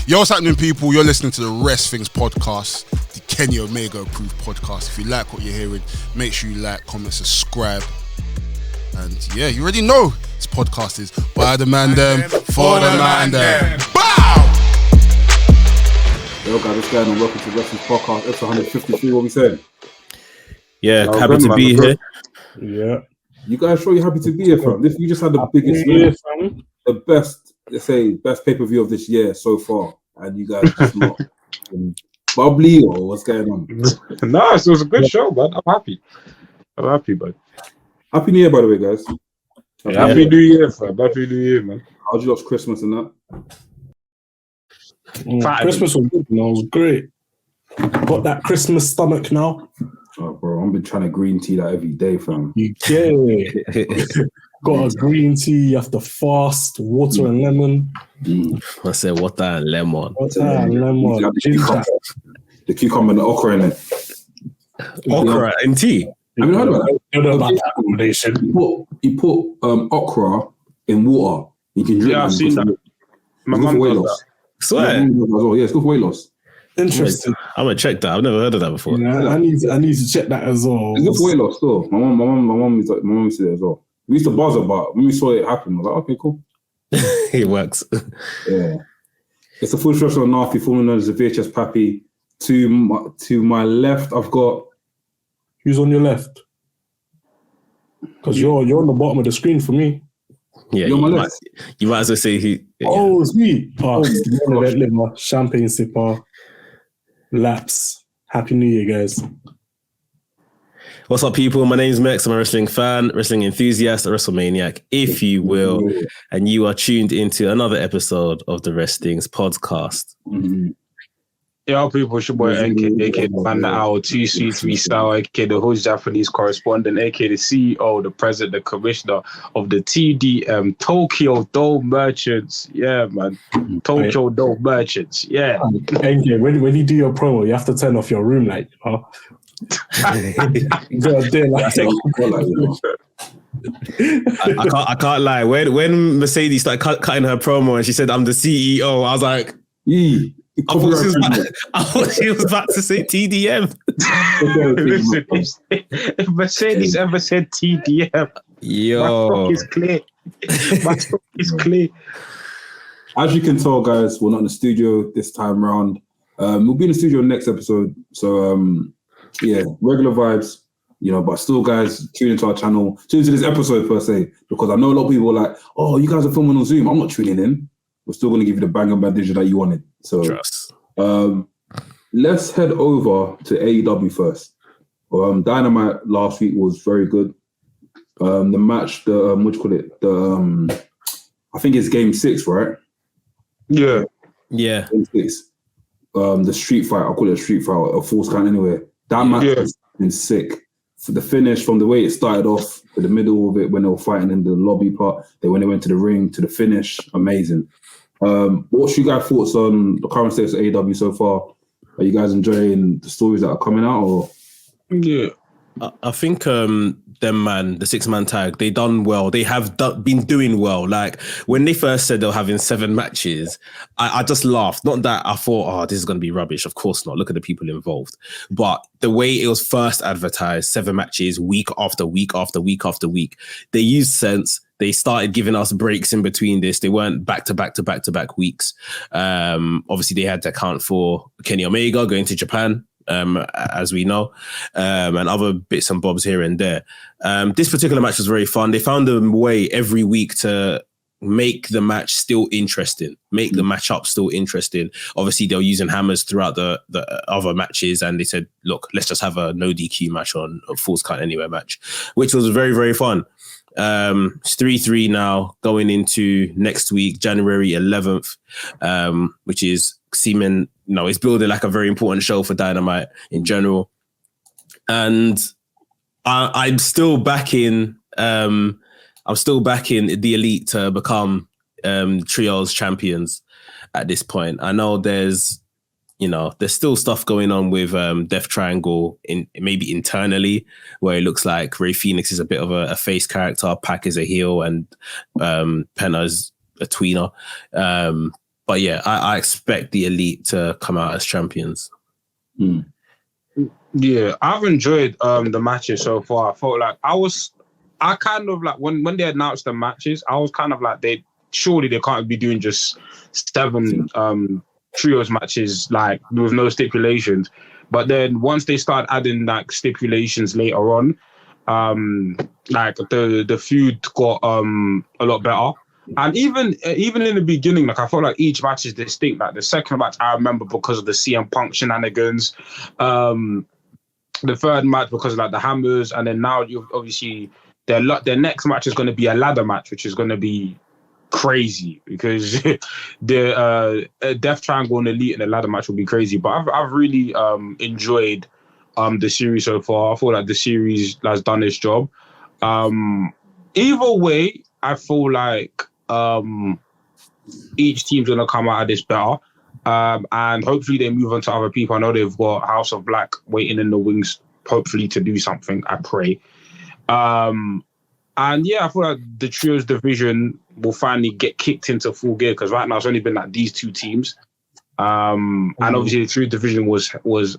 Yo, what's happening, people? You're listening to the Rest Things podcast, the Kenny Omega approved podcast. If you like what you're hearing, make sure you like, comment, subscribe. And yeah, you already know this podcast is by the man them, for the man them. Bow! Yo guys, what's going on? Welcome to Wrestling's podcast, episode 153. What we saying? Yeah, happy to be here. Yeah. You guys sure you're happy to be here, fam? You just had the biggest win, the best, let's say, best pay-per-view of this year so far. And you guys just not bubbly or what's going on? No, it was a good show, man. I'm happy, bud. Happy New Year, by the way, guys. Happy New Year, fam. Happy New Year, man. How'd you last Christmas and that? Christmas was good, man. It was great. Got that Christmas stomach now. Oh, bro, I've been trying to green tea that every day, fam. You get it. Got a green tea, you have to fast, water and lemon. I said water and lemon. Water and lemon. The cucumber and the okra in it. Okra in tea? Have you heard about that? I don't know about that combination. You put okra in water. You can drink. Yeah, I've seen that. My mum does that. Swear. Yeah, it's good for weight loss. Interesting. I'm gonna check that. I've never heard of that before. Yeah, I need to check that as well. It's good for weight loss, though. My mum used it as well. We used to buzz but when we saw it happen, I was like, okay, cool. It works. Yeah. It's a full structure of Nafi, formerly known as the VHS Pappy. To my left, I've got... Who's on your left? Because you're on the bottom of the screen for me. Yeah, you might as well say he... Yeah. Oh, it's me. Event liver, champagne sipper, laps. Happy New Year, guys. What's up, people? My name's Mex. I'm a wrestling fan, wrestling enthusiast, a WrestleManiac, if you will. And you are tuned into another episode of the WRESTHINGS podcast. Mm-hmm. Yo, people, it's your boy NK, aka Man the Owl, Too Sweet to Be Sour, aka the host Japanese correspondent, aka the CEO, the president, the commissioner of the TDM, Tokyo Dome Merchants. Yeah, man. Tokyo Dome Merchants. Yeah. NK, when you do your promo, you have to turn off your room light, huh? I can't lie. When Mercedes started cutting her promo and she said, "I'm the CEO," I was like, I thought she was about to say TDM. Listen, if Mercedes ever said TDM, yo, my talk is clear. My talk is clear. As you can tell, guys, we're not in the studio this time round. We'll be in the studio next episode. So, yeah, regular vibes, but still, guys, tune into our channel, tune into this episode per se, because I know a lot of people are like, oh, you guys are filming on Zoom. I'm not tuning in. We're still going to give you the bang and bandage that you wanted. So, trust. Let's head over to AEW first. Dynamite last week was very good. The match, what do you call it? I think it's Game 6, right? Yeah. Game 6. The street fight, I'll call it a street fight, a false count anyway. That match has been sick. For the finish, from the way it started off to the middle of it, when they were fighting in the lobby part, when they went to the ring, to the finish, amazing. What's your guys' thoughts on the current status of AEW so far? Are you guys enjoying the stories that are coming out? Or yeah, I think the 6-man tag, they done well. They have been doing well. Like when they first said they were having 7 matches, I just laughed. Not that I thought, oh, this is going to be rubbish. Of course not. Look at the people involved. But the way it was first advertised, 7 matches, week after week after week after week, they used sense. They started giving us breaks in between this. They weren't back to back weeks. Obviously, they had to account for Kenny Omega going to Japan, as we know, and other bits and bobs here and there. This particular match was very fun. They found a way every week to make the match still interesting, make the matchup still interesting. Obviously, they were using hammers throughout the other matches, and they said, look, let's just have a no DQ match on a Falls Count Anywhere match, which was very, very fun. It's 3-3 now going into next week, January 11th, which is seeming, it's building like a very important show for Dynamite in general. And I'm still backing the Elite to become Trios champions at this point. I know there's still stuff going on with Death Triangle maybe internally, where it looks like Rey Fenix is a bit of a face character, Pac is a heel, and Penna's a tweener. But yeah, I expect the Elite to come out as champions. Yeah, I've enjoyed the matches so far. I felt like I kind of like when they announced the matches, I was kind of like they can't be doing just 7 trios matches like with no stipulations. But then once they start adding like stipulations later on, like the feud got a lot better. And even in the beginning, like I felt like each match is distinct. Like the second match I remember because of the CM Punk shenanigans. The third match because of like the hammers, and then now you obviously their next match is going to be a ladder match, which is going to be crazy because the Death Triangle and Elite in the ladder match will be crazy. But I've really enjoyed the series so far. I feel like the series has done its job. Either way, I feel like each team's gonna come out of this better. And hopefully they move on to other people. I know they've got House of Black waiting in the wings, hopefully to do something, I pray. And yeah, I feel like the trios division will finally get kicked into full gear because right now it's only been like these 2 teams. And obviously the trio division was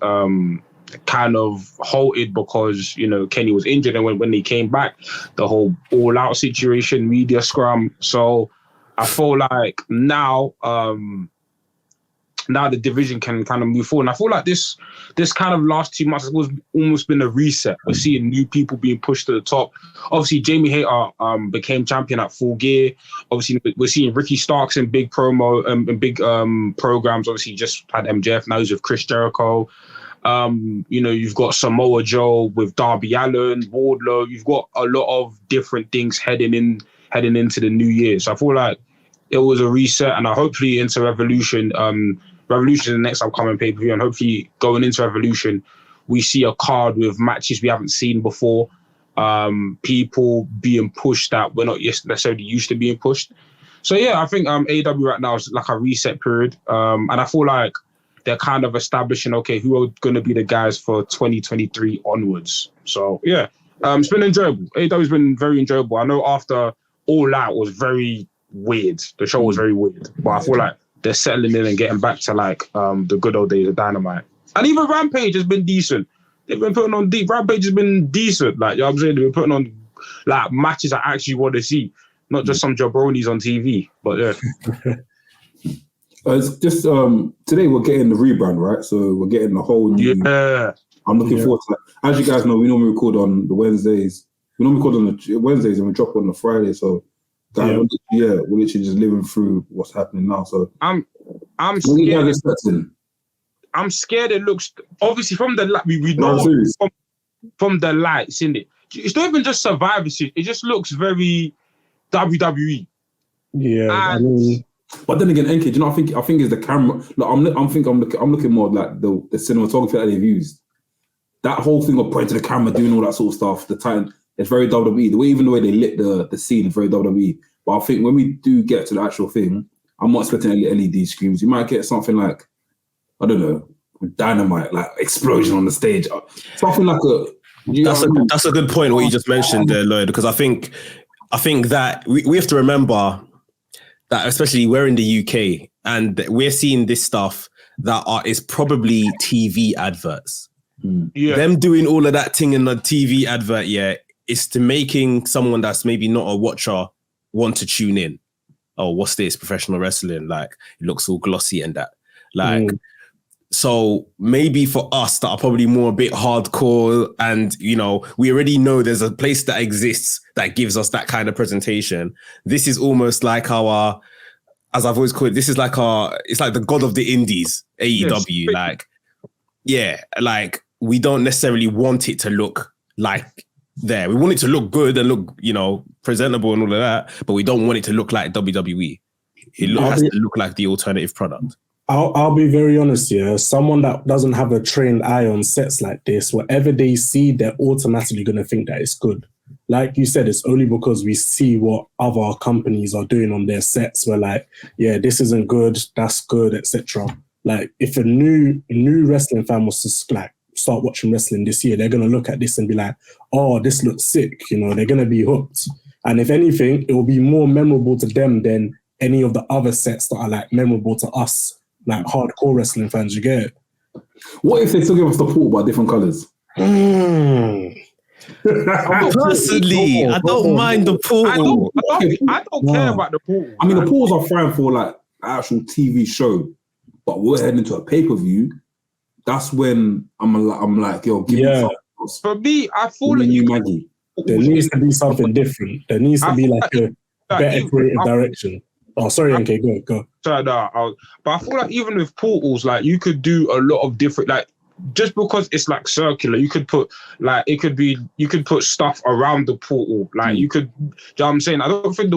kind of halted because, you know, Kenny was injured, and when he came back, the whole all-out situation, media scrum. So I feel like now the division can kind of move forward. And I feel like this kind of last 2 months has almost been a reset. We're seeing new people being pushed to the top. Obviously, Jamie Hayter became champion at Full Gear. Obviously, we're seeing Ricky Starks in big promo and big programs. Obviously, just had MJF, now he's with Chris Jericho. You know, you've got Samoa Joe with Darby Allin, Wardlow. You've got a lot of different things heading into the new year. So I feel like it was a reset, and hopefully into Revolution. Revolution is the next upcoming pay-per-view, and hopefully going into Revolution, we see a card with matches we haven't seen before. People being pushed that we're not necessarily used to being pushed. So yeah, I think AEW right now is like a reset period, and I feel like they're kind of establishing, okay, who are going to be the guys for 2023 onwards. So yeah, it's been enjoyable. AEW's been very enjoyable. I know after All Out was very weird. The show was very weird, but I feel like they're settling in and getting back to like the good old days of Dynamite. And even Rampage has been decent. They've been putting on deep. Rampage has been decent. Like, you know what I'm saying? They've been putting on like matches I actually want to see, not just some jabronis on TV. But yeah. It's just today we're getting the rebrand, right? So we're getting the whole new. Yeah. I'm looking forward to that. As you guys know, we normally record on the Wednesdays. We normally record on the Wednesdays and we drop on the Friday. So guys, we're literally just living through what's happening now. So I'm scared. I'm scared. It looks obviously from the light. We know from the lights in it. It's not even just Survivor Series. It just looks very WWE. Yeah, but then again, NK, do you know? I think it's the camera. Like, I'm looking more like the cinematography that they've used. That whole thing of pointing to the camera, doing all that sort of stuff. The time it's very WWE. Even the way they lit the scene is very WWE. But I think when we do get to the actual thing, I'm not expecting any LED screens. You might get something like, I don't know, Dynamite, like explosion on the stage, something like a. That's a good point what you just mentioned there, Lloyd, because I think that we have to remember that, especially we're in the UK and we're seeing this stuff that is probably TV adverts. Yeah. Them doing all of that thing in the TV advert, is to making someone that's maybe not a watcher want to tune in. Oh, what's this? Professional wrestling. Like, it looks all glossy and that. Like, so maybe for us that are probably more a bit hardcore and, you know, we already know there's a place that exists that gives us that kind of presentation. This is almost like our, as I've always called it, this is like it's like the god of the indies, AEW. Yes. Like we don't necessarily want it to look like there. We want it to look good and look, you know, presentable and all of that, but we don't want it to look like WWE. It has to look like the alternative product. I'll be very honest here. Someone that doesn't have a trained eye on sets like this, whatever they see, they're automatically going to think that it's good. Like you said, it's only because we see what other companies are doing on their sets. We're like, yeah, this isn't good, that's good, etc. Like, if a new wrestling fan was to like start watching wrestling this year, they're going to look at this and be like, oh, this looks sick. You know, they're going to be hooked. And if anything, it will be more memorable to them than any of the other sets that are like memorable to us, like hardcore wrestling fans. You get it? What if they still give us the portal but different colours? Personally, I don't mind the portal. I don't care about the portal. I mean, the portals are fine for like an actual TV show, but we're heading to a pay-per-view. That's when I'm like, yo, give me something else. For me, I feel like Maggie. There needs to be something different. There needs to be like a better creative direction. Oh, sorry, NK, go. Sorry, no, but I feel like even with portals, like you could do a lot of different, like just because it's like circular, you could put like you could put stuff around the portal. Like you could, you know what I'm saying? I don't think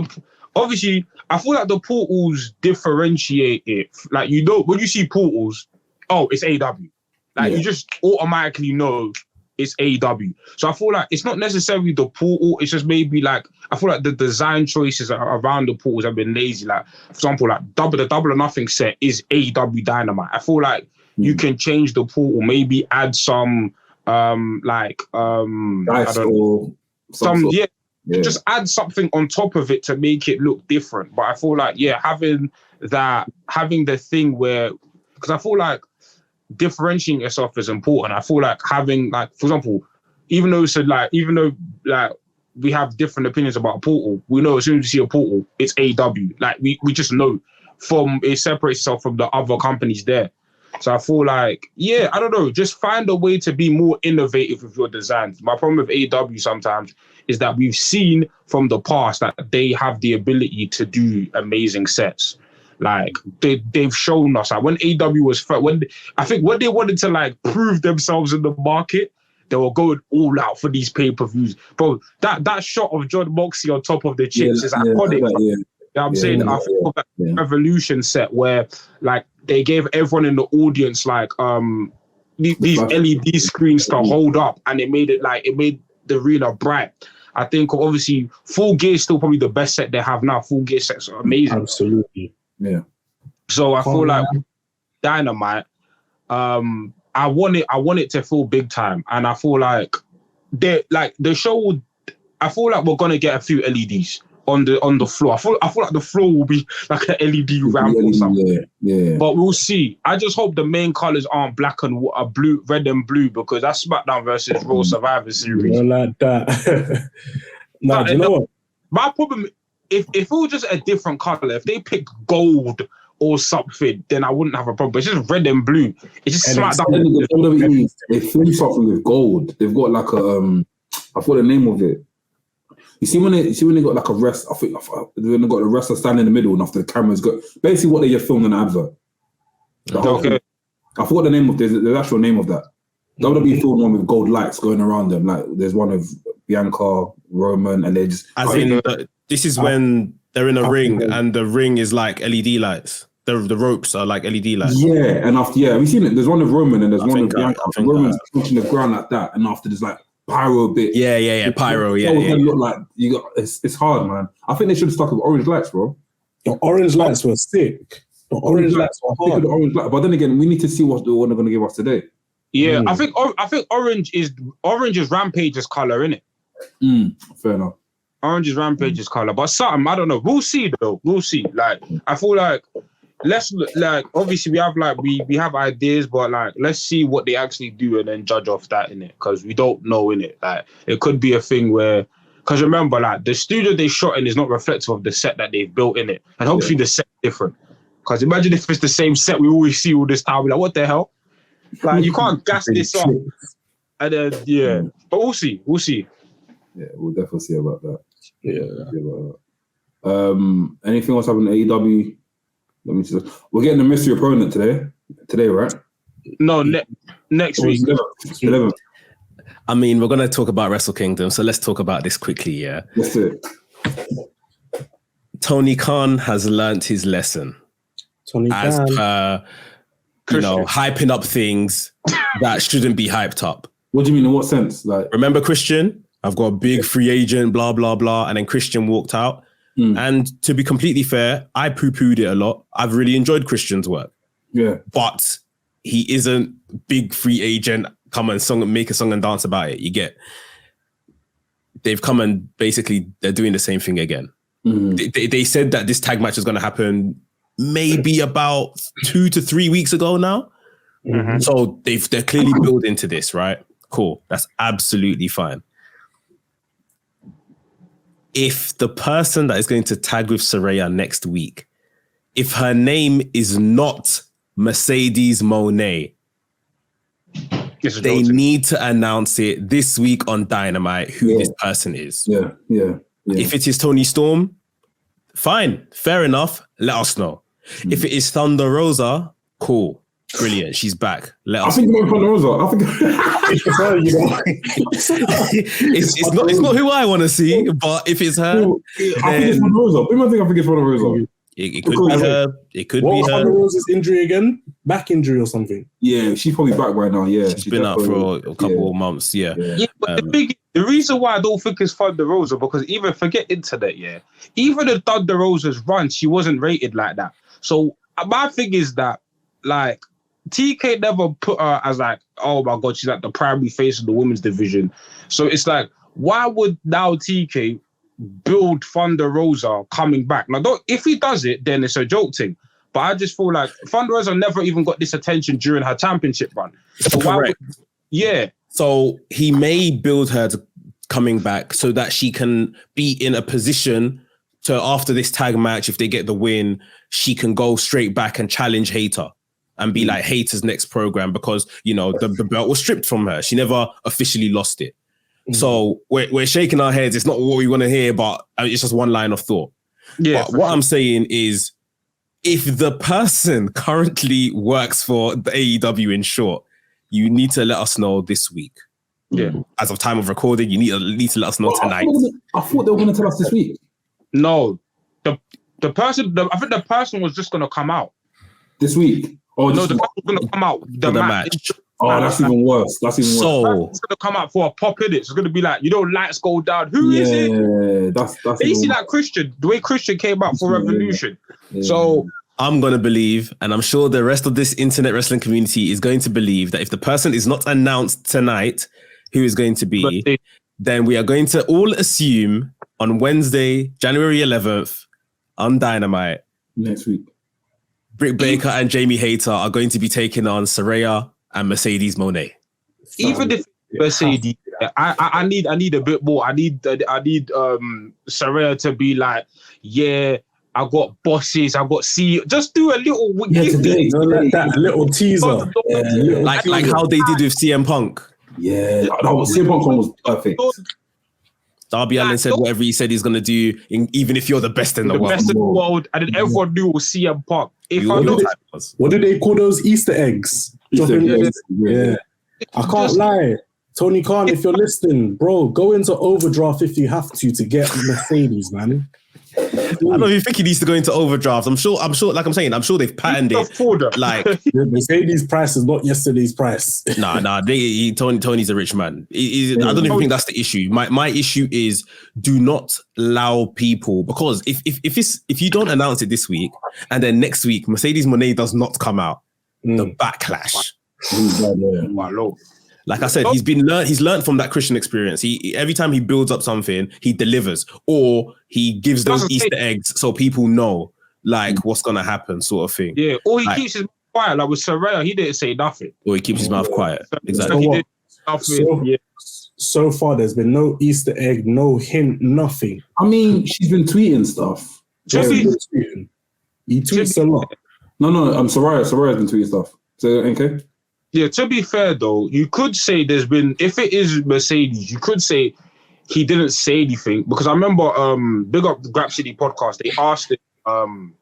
obviously, I feel like the portals differentiate it. Like, you know, when you see portals, oh, it's AEW. Like, you just automatically know it's AEW. So I feel like it's not necessarily the portal. It's just maybe like, I feel like the design choices around the portals have been lazy. Like, for example, like the Double or Nothing set is AEW Dynamite. I feel like you can change the portal, maybe add some, I don't know, just add something on top of it to make it look different. But I feel like, having the thing where, because I feel like differentiating yourself is important. I feel like having, like, for example, even though we have different opinions about a portal, we know as soon as we see a portal, it's AEW. Like, we just know it separates itself from the other companies there. So I feel like, I don't know, just find a way to be more innovative with your designs. My problem with AEW sometimes is that we've seen from the past that they have the ability to do amazing sets. Like, they've shown us, like, when AEW was first, when they wanted to like prove themselves in the market, they were going all out for these pay-per-views. Bro, that shot of John Moxley on top of the chips is iconic. You know what I'm saying? I think of that Revolution set where, like, they gave everyone in the audience like these LED screens to hold up, and it made the arena bright. I think obviously Full Gear is still probably the best set they have now. Full Gear sets are amazing. Absolutely. Yeah. So I feel like Dynamite, I want it to feel big time, and I feel like the show I feel like we're gonna get a few LEDs on the floor. I feel like the floor will be like an LED ramp or something. Yeah. But we'll see. I just hope the main colors aren't black and blue, red and blue, because that's SmackDown versus Raw Survivor Series. You know, like that. No, you know what? My problem, if it was just a different color, if they picked gold or something, then I wouldn't have a problem. But it's just red and blue. It's just SmackDown. They film something with gold. They've got like a I forgot the name of it. You see when they got like a rest, I think when they got the wrestler standing in the middle and after the cameras go, basically what they just filmed in an advert. Okay. I forgot the name of the actual name of that. WWE filmed one with gold lights going around them. Like there's one of Bianca, Roman, and they just this is when they're in a ring and the ring is like LED lights. The ropes are like LED lights. Yeah, and after have you seen it? There's one of Roman and there's one of Bianca. Roman's touching the ground like that, and after there's like pyro bit. Yeah, pyro. Look like you got it's hard, man. I think they should have stuck with orange lights, bro. The orange lights were sick. The orange lights were hard. But then again, we need to see what they're going to give us today. Yeah, I think orange is Rampage's color, innit? Fair enough. Orange is Rampage's color, but something I don't know. We'll see though. We'll see. Like I feel like obviously we have ideas, but like let's see what they actually do and then judge off that, innit? Because we don't know, innit? Like it could be a thing where, because remember, like the studio they shot in is not reflective of the set that they've built in it, and hopefully the set different. Because imagine if it's the same set we always see all this time, we're like, what the hell? Like you can't gas this up, and then but we'll see. Yeah, we'll definitely see about that. Anything else happening at AEW? Let me just. We're getting a mystery opponent today, right? No, next week. 11. I mean, we're gonna talk about Wrestle Kingdom, so let's talk about this quickly. Yeah, that's it. Tony Khan has learnt his lesson. As per, hyping up things that shouldn't be hyped up. What do you mean? In what sense? Like, remember Christian? I've got a big free agent, blah blah blah, and then Christian walked out. And to be completely fair, I poo-pooed it a lot. I've really enjoyed Christian's work. Yeah. But he isn't big free agent, come and make a song and dance about it. You get, they've come and basically they're doing the same thing again. They said that this tag match is going to happen maybe about 2 to 3 weeks ago now. So they're clearly building to this, right? Cool. That's absolutely fine. If the person that is going to tag with Saraya next week, if her name is not Mercedes Mone, they need to announce it this week on Dynamite who this person is. Yeah. If it is Toni Storm, fine, fair enough. Let us know. If it is Thunder Rosa, cool. Brilliant, she's back. Let us. I think it's Thunder Rosa. I think it's not who I want to see, but if it's her, I think it's Thunder Rosa. I think it's Thunder Rosa. It could be her. It could be her. What was Thunder Rosa's injury again? Back injury or something? Yeah, she's probably back right now. Yeah, she's been out for a couple of months. Yeah. But the reason why I don't think it's Thunder Rosa, because even forget internet. Even the Thunder Rosa's run, she wasn't rated like that. So my thing is that like TK never put her as like, oh my god, she's like the primary face of the women's division. So it's like, why would now TK build Thunder Rosa coming back? Now, if he does it, then it's a joke thing. But I just feel like Thunder Rosa never even got this attention during her championship run. So correct. Yeah. So he may build her to coming back so that she can be in a position to, after this tag match, if they get the win, she can go straight back and challenge Hater and be like Hater's next program, because, you know, the belt was stripped from her. She never officially lost it. So we're shaking our heads. It's not what we want to hear, but it's just one line of thought. Yeah. But what I'm saying is, if the person currently works for the AEW, in short, you need to let us know this week. Yeah. As of time of recording, you need to let us know tonight. I thought they were going to tell us this week. No, the person. I think the person was just going to come out this week. Oh no, the person was going to come out the match. Oh, that's even worse. That's even worse. So it's gonna come out for a pop in it. It's gonna be like, you know, lights go down. Who is it? Yeah, that's basically like Christian. The way Christian came out for Revolution. Yeah. So I'm gonna believe, and I'm sure the rest of this internet wrestling community is going to believe, that if the person is not announced tonight who is going to be, then we are going to all assume on Wednesday, January 11th, on Dynamite, next week, Britt Baker and Jamie Hayter are going to be taking on Saraya and Mercedes Mone. Even if Mercedes, I need a bit more. I need Saraya to be like, yeah, I got bosses, I got CEO. Just do a little that little teaser, like how they did with CM Punk. Yeah, CM Punk one was perfect. Darby Allin said whatever he said he's gonna do, even if you're the best in the world. Best in the world, and then everyone knew it was CM Punk. What do they call those Easter eggs? Yeah. I can't lie. Tony Khan, if you're listening, bro, go into overdraft if you have to get Mercedes, man. I don't even think he needs to go into overdraft. I'm sure, like I'm saying, I'm sure they've patterned it. Like Mercedes' price is not yesterday's price. Tony's a rich man. I don't even think that's the issue. My issue is, do not allow people, because if you don't announce it this week and then next week Mercedes Mone does not come out, the backlash. Like I said, he's learned from that Christian experience. He every time he builds up something, he delivers, or he gives those Easter eggs so people know like what's gonna happen, sort of thing. Yeah, or he keeps his mouth quiet. Like with Saraya, he didn't say nothing. Or he keeps his mouth quiet. Exactly. So far, there's been no Easter egg, no hint, nothing. I mean, she's been tweeting stuff. He tweets a lot. No, Saraya's been tweeting stuff. So, okay. Yeah, to be fair though, you could say there's been, if it is Mercedes, you could say he didn't say anything, because I remember big up the Grab City podcast, they asked him,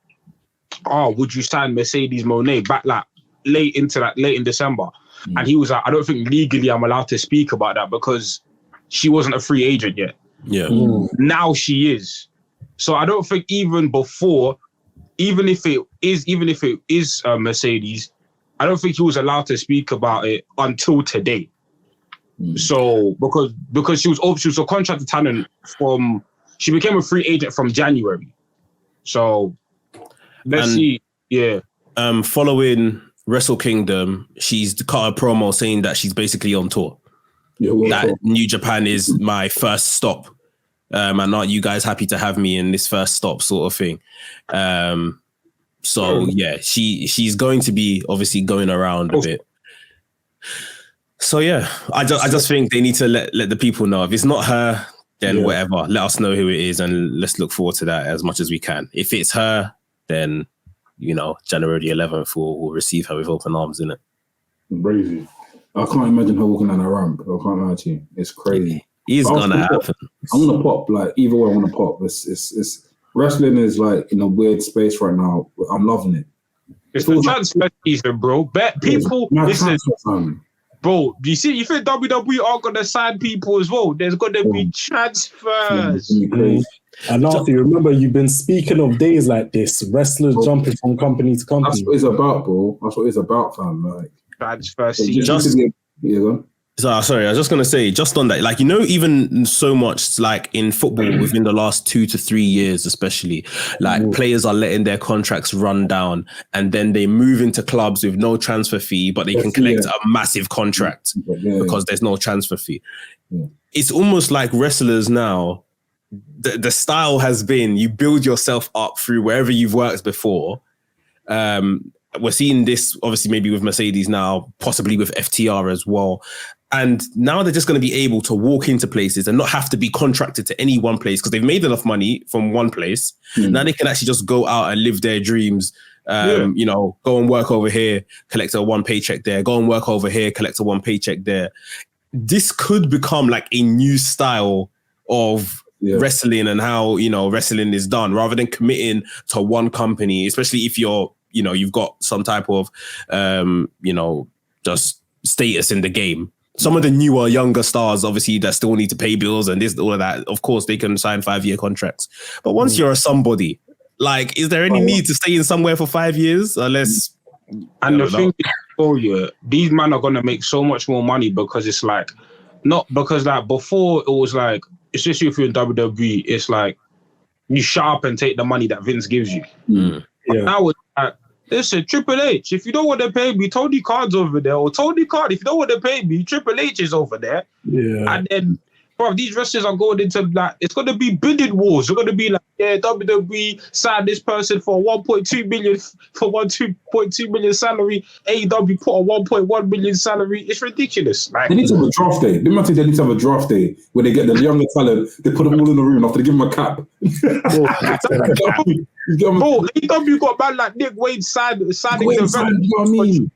would you sign Mercedes Mone back like late in December? And he was like, I don't think legally I'm allowed to speak about that because she wasn't a free agent yet. Yeah. Now she is. So I don't think even before, even if it is Mercedes, I don't think he was allowed to speak about it until today. So because she was a contracted talent she became a free agent from January. So let's see. Yeah. Following Wrestle Kingdom, she's cut a promo saying that she's basically on tour. That New Japan is my first stop. And are you guys happy to have me in this first stop sort of thing? So yeah, she's going to be obviously going around a bit. So yeah, I just think they need to let the people know. If it's not her, then whatever. Let us know who it is, and let's look forward to that as much as we can. If it's her, then January the 11th we'll receive her with open arms, innit? Crazy. I can't imagine her walking down a ramp. I can't lie to you. It's crazy. It's gonna happen. I'm gonna pop. Like either way, I want to pop. It's wrestling is like in a weird space right now. I'm loving it. It's the transfer season, bro. Bet people listen. Bro, do you think WWE are gonna sign people as well? There's gonna be transfers. And Arthur, remember you've been speaking of days like this, wrestlers jumping from company to company. That's what it's about, bro. That's what it's about, fam. Like transfer season. Sorry, I was just going to say, just on that, like, even so much like in football within the last 2 to 3 years, especially, like players are letting their contracts run down and then they move into clubs with no transfer fee, but they can collect a massive contract because there's no transfer fee. Yeah. It's almost like wrestlers now, the style has been, you build yourself up through wherever you've worked before. We're seeing this obviously maybe with Mercedes now, possibly with FTR as well. And now they're just going to be able to walk into places and not have to be contracted to any one place because they've made enough money from one place. Now they can actually just go out and live their dreams. Go and work over here, collect a one paycheck there. Go and work over here, collect a one paycheck there. This could become like a new style of wrestling and how, wrestling is done rather than committing to one company, especially if you've got some type of, just status in the game. Some of the newer, younger stars, obviously, that still need to pay bills and this, all of that. Of course, they can sign 5-year contracts. But once you're a somebody, like, is there any need to stay in somewhere for 5 years? Unless... And the thing is, these men are going to make so much more money because it's like, not because like before it was like, it's just if you're in WWE, it's like, you shut up and take the money that Vince gives you. Now it's like, listen, Triple H, if you don't want to pay me, Tony Khan's over there. Or Tony Khan, if you don't want to pay me, Triple H is over there. Yeah. And then, bro, these wrestlers are going into, like, it's going to be bidding wars. It's going to be like, WWE signed this person for 1.2 million, for 1.2 million salary. AEW put a 1.1 million salary. It's ridiculous. Like, they need to have a draft day. They need to have a draft day where they get the younger talent, they put them all in the room after they give them a cap. Bro, AEW got a man like Nick Wade signing the you know what I mean?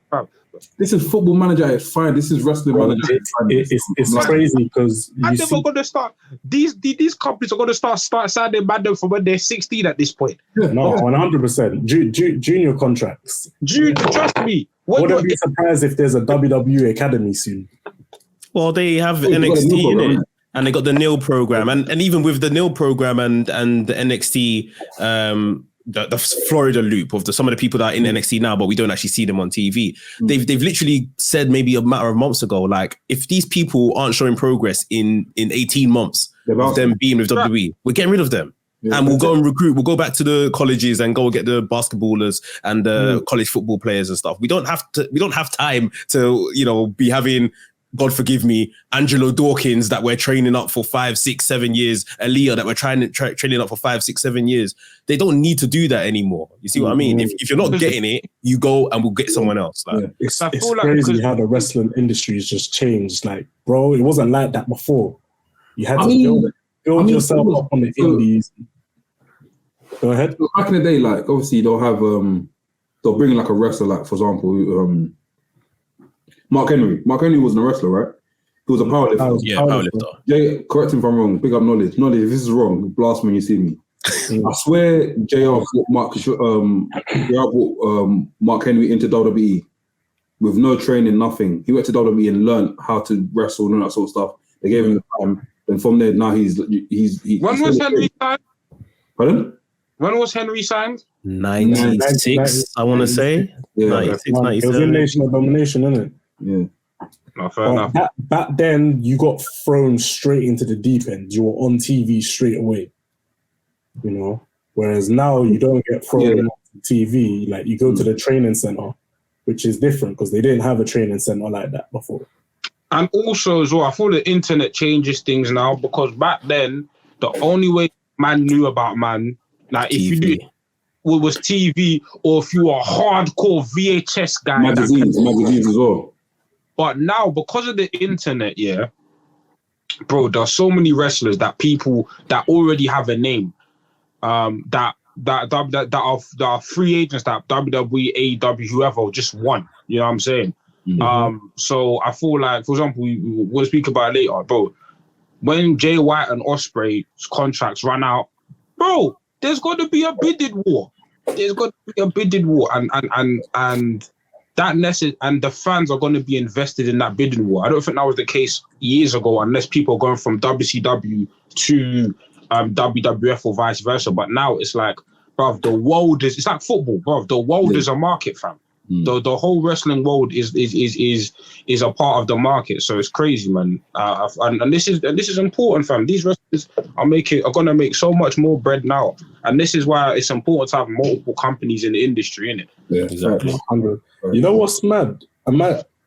This is Football Manager. It's fine. This is Wrestling Manager. It's crazy because and they're going to start. These companies are going to start signing man from when they're 16 at this point. No, 100%. Junior contracts. Trust me. Wouldn't be surprised if there's a WWE Academy soon. Well, they have NXT in it. And they got the NIL program, and even with the NIL program and the NXT, the Florida loop of some of the people that are in NXT now, but we don't actually see them on TV. They've literally said maybe a matter of months ago, like, if these people aren't showing progress in 18 months of them being with WWE, we're getting rid of them. And we'll go and recruit. We'll go back to the colleges and go get the basketballers and the college football players and stuff. We don't have time to be having, God forgive me, Angelo Dawkins that we're training up for 5, 6, 7 years, Aaliyah that we're training up for 5, 6, 7 years. They don't need to do that anymore. You see what I mean? If you're not getting it, you go and we'll get someone else. Like, It's crazy how the wrestling industry has just changed. Like, bro, it wasn't like that before. You had to build yourself up on the indies. Go ahead. Back in the day, like, obviously they'll bring in like a wrestler, like, for example, Mark Henry. Mark Henry wasn't a wrestler, right? He was a powerlifter. Powerlifter. Jay, correct him if I'm wrong. Big up knowledge. Knowledge, if this is wrong, blast me when you see me. I swear JR brought Mark Henry into WWE with no training, nothing. He went to WWE and learned how to wrestle and all that sort of stuff. They gave him the time. And from there, now he's when was Henry signed? Pardon? When was Henry signed? 96, I want to say. Yeah. 96, 97. It was in Nation of Domination, isn't it? Yeah. No, fair enough. Back then, you got thrown straight into the deep end. You were on TV straight away. Whereas now you don't get thrown on TV. Like, you go to the training center, which is different because they didn't have a training center like that before. And also as well, I feel the internet changes things now because back then, the only way man knew about man, like if you knew was TV, or if you were a hardcore VHS guy. Magazines as well. But now, because of the internet, yeah, bro, there are so many wrestlers that people that already have a name, that are free agents that WWE, AEW, whoever just won. You know what I'm saying? Mm-hmm. So I feel like, for example, we'll speak about it later, bro. When Jay White and Ospreay's contracts run out, bro, there's got to be a bidding war. There's got to be a bidding war, and that and the fans are going to be invested in that bidding war. I don't think that was the case years ago, unless people are going from WCW to WWF or vice versa. But now it's like, bro, the world is. It's like football, bro. The world is a market, fam. The whole wrestling world is a part of the market, so it's crazy, man. And this is important, fam. These wrestlers are gonna make so much more bread now, and this is why it's important to have multiple companies in the industry, innit? Yeah, exactly. 100. You know what's mad? I'm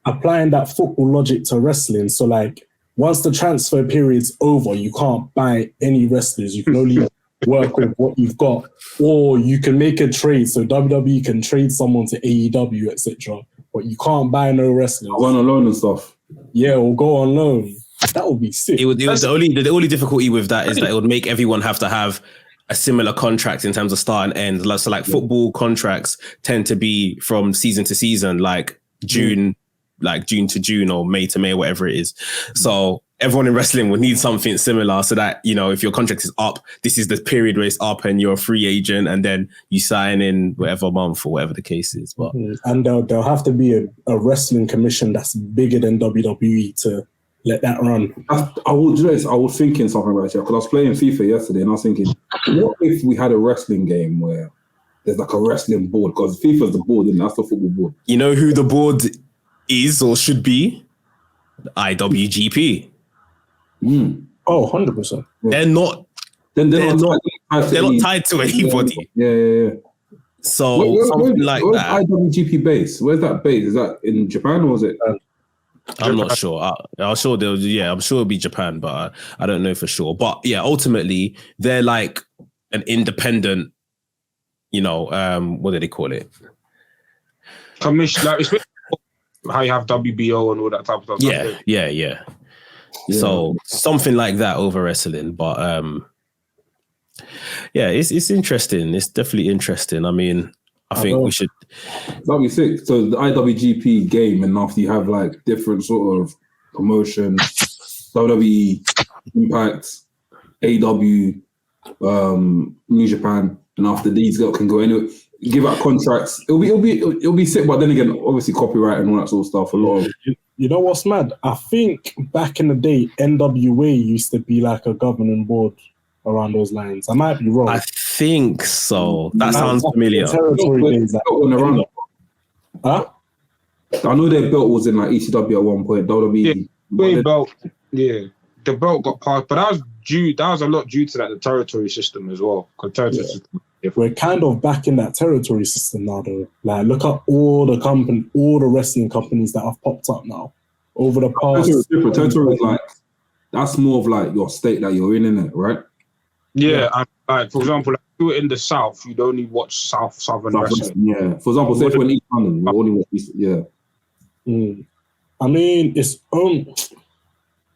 applying that football logic to wrestling. So like, once the transfer period's over, you can't buy any wrestlers. You can only work with what you've got, or you can make a trade. So WWE can trade someone to AEW, etc. But you can't buy no wrestlers. Go on loan and stuff. Yeah, or go on loan. That would be sick. It would the only difficulty with that is that it would make everyone have to have a similar contract in terms of start and end. So like football contracts tend to be from season to season, like June to June or May to May, whatever it is. So everyone in wrestling would need something similar so that, you know, if your contract is up, this is the period where it's up and you're a free agent, and then you sign in whatever month or whatever the case is. But and there'll have to be a wrestling commission that's bigger than WWE to let that run. I was thinking something about it, because I was playing FIFA yesterday and I was thinking, what if we had a wrestling game where there's like a wrestling board? Because FIFA's the board, and that's the football board. You know who the board is or should be? The IWGP. Oh, 100%. They're not. They're not tied to anybody. Yeah. So something like that. Where's IWGP base? Where's that base? Is that in Japan or is it? I'm not sure. I'm sure I'm sure it'll be Japan, but I don't know for sure. But yeah, ultimately they're like an independent, you know, what do they call it? Commission, like it's how you have WBO and all that type of stuff. Yeah. So something like that over wrestling, but it's interesting. It's definitely interesting. I mean, I think we should. That'd be sick. So the IWGP game, and after you have like different sort of promotions, WWE, Impact, AEW, New Japan, and after these guys can go anyway, give out contracts. It'll be sick. But then again, obviously copyright and all that sort of stuff. A lot of. You know what's mad? I think back in the day, NWA used to be like a governing board around those lines. I might be wrong. I think so. That sounds familiar. Territory days. Huh? I know their belt was in like ECW at one point. WWE. Belt. Yeah, the belt got passed, but that was a lot due to that the territory system as well. System. We're kind of back in that territory system now, though. Like, look at all the wrestling companies that have popped up now over the past. Territory is like, that's more of like your state that you're in it, right? Yeah, and like for example, like, if you were in the South, you'd only watch Southern wrestling. Yeah, for example, say if we're in East London, we only watch East. Yeah. I mean, it's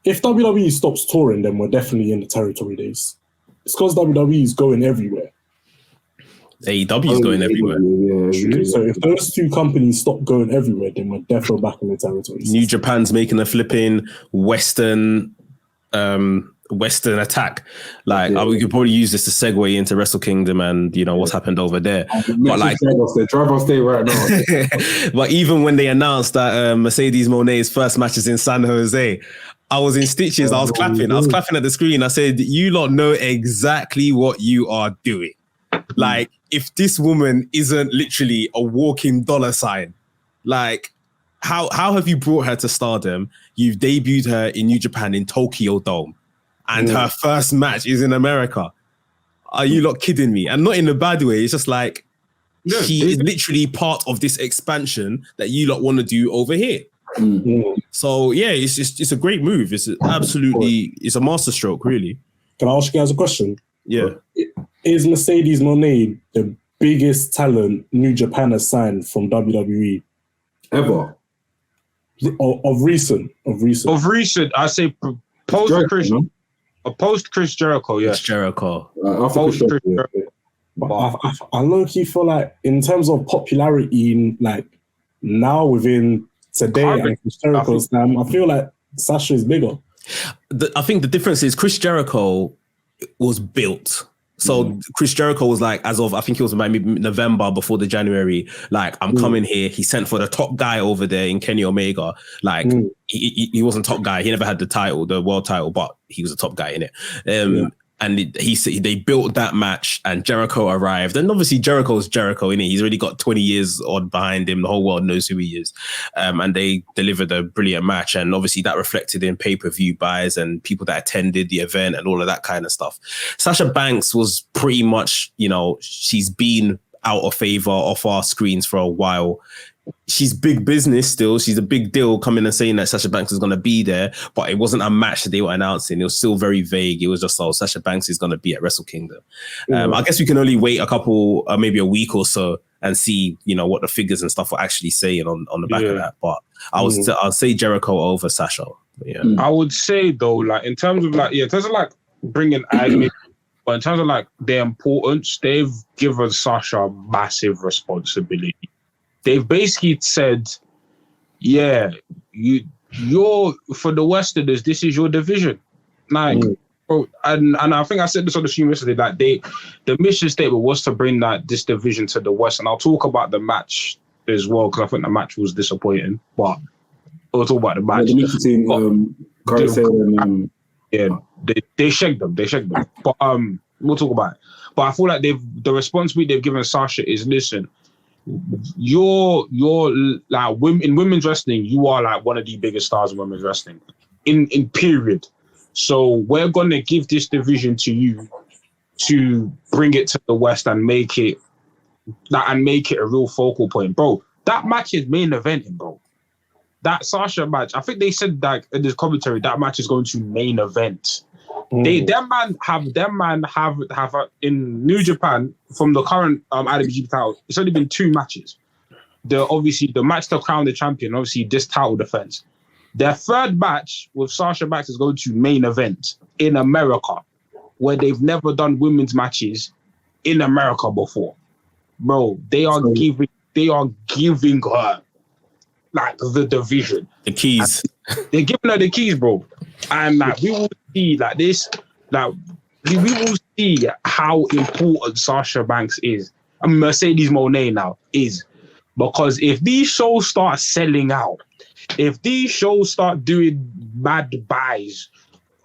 if WWE stops touring, then we're definitely in the territory days. It's because WWE is going everywhere. AEW is going everywhere. Yeah. So if those two companies stop going everywhere, then we're definitely back in the territory. New Japan's making a flipping Western attack. Like we could probably use this to segue into Wrestle Kingdom and you know what's happened over there. But like, drive off stay right now. But even when they announced that Mercedes Moné's first match is in San Jose, I was in stitches. I was clapping at the screen. I said, "You lot know exactly what you are doing." Like, if this woman isn't literally a walking dollar sign, like, how have you brought her to stardom? You've debuted her in New Japan in Tokyo Dome, and her first match is in America. Are you lot kidding me? And not in a bad way. It's just like, she is literally part of this expansion that you lot want to do over here. So yeah, it's a great move. It's a masterstroke, really. Can I ask you guys a question? Yeah. Is Mercedes Mone the biggest talent New Japan has signed from WWE ever? Of recent, I say post Chris Jericho, yeah. Chris Jericho. Post Chris Jericho. I low-key feel like in terms of popularity, like now within today and Chris Jericho's time, I feel like Sasha is bigger. I think the difference is Chris Jericho was built. So Chris Jericho was like, as of, I think it was maybe November before the January, like, I'm coming here. He sent for the top guy over there in Kenny Omega. Like, he wasn't top guy. He never had the title, the world title, but he was a top guy in it. And they built that match, and Jericho arrived. And obviously Jericho's Jericho, innit? He's already got 20 years on behind him. The whole world knows who he is. And they delivered a brilliant match. And obviously that reflected in pay-per-view buys and people that attended the event and all of that kind of stuff. Sasha Banks was pretty much, she's been out of favor off our screens for a while. She's big business still. She's a big deal coming and saying that Sasha Banks is going to be there, but it wasn't a match that they were announcing. It was still very vague. It was just, Sasha Banks is going to be at Wrestle Kingdom. I guess we can only wait a couple, maybe a week or so and see, what the figures and stuff were actually saying on the back of that. But I'll say Jericho over Sasha. Yeah. I would say though, like in terms of bringing Agnes, but in terms of like their importance, they've given Sasha massive responsibility. They've basically said, you're for the Westerners, this is your division. Like, and I think I said this on the stream yesterday, like the mission statement was to bring this division to the West. And I'll talk about the match as well, because I think the match was disappointing, but we'll talk about the match. They shagged them. But we'll talk about it. But I feel like the responsibility they've given Sasha is, listen, you're like in women's wrestling, you are like one of the biggest stars in women's wrestling in period. So we're gonna give this division to you to bring it to the West and make it a real focal point, bro. That match is main eventing, bro. That Sasha match, I think they said that in this commentary, that match is going to main event. Them man have in New Japan from the current IWGP title. It's only been 2 matches. The match to crown the champion, obviously this title defense. Their third match with Sasha Banks is going to main event in America, where they've never done women's matches in America before. Bro, they are giving her like the division, the keys. They're giving her the keys, bro. And like we will see like this, like we will see how important Sasha Banks is. And Mercedes Mone now is, because if these shows start selling out, if these shows start doing mad buys,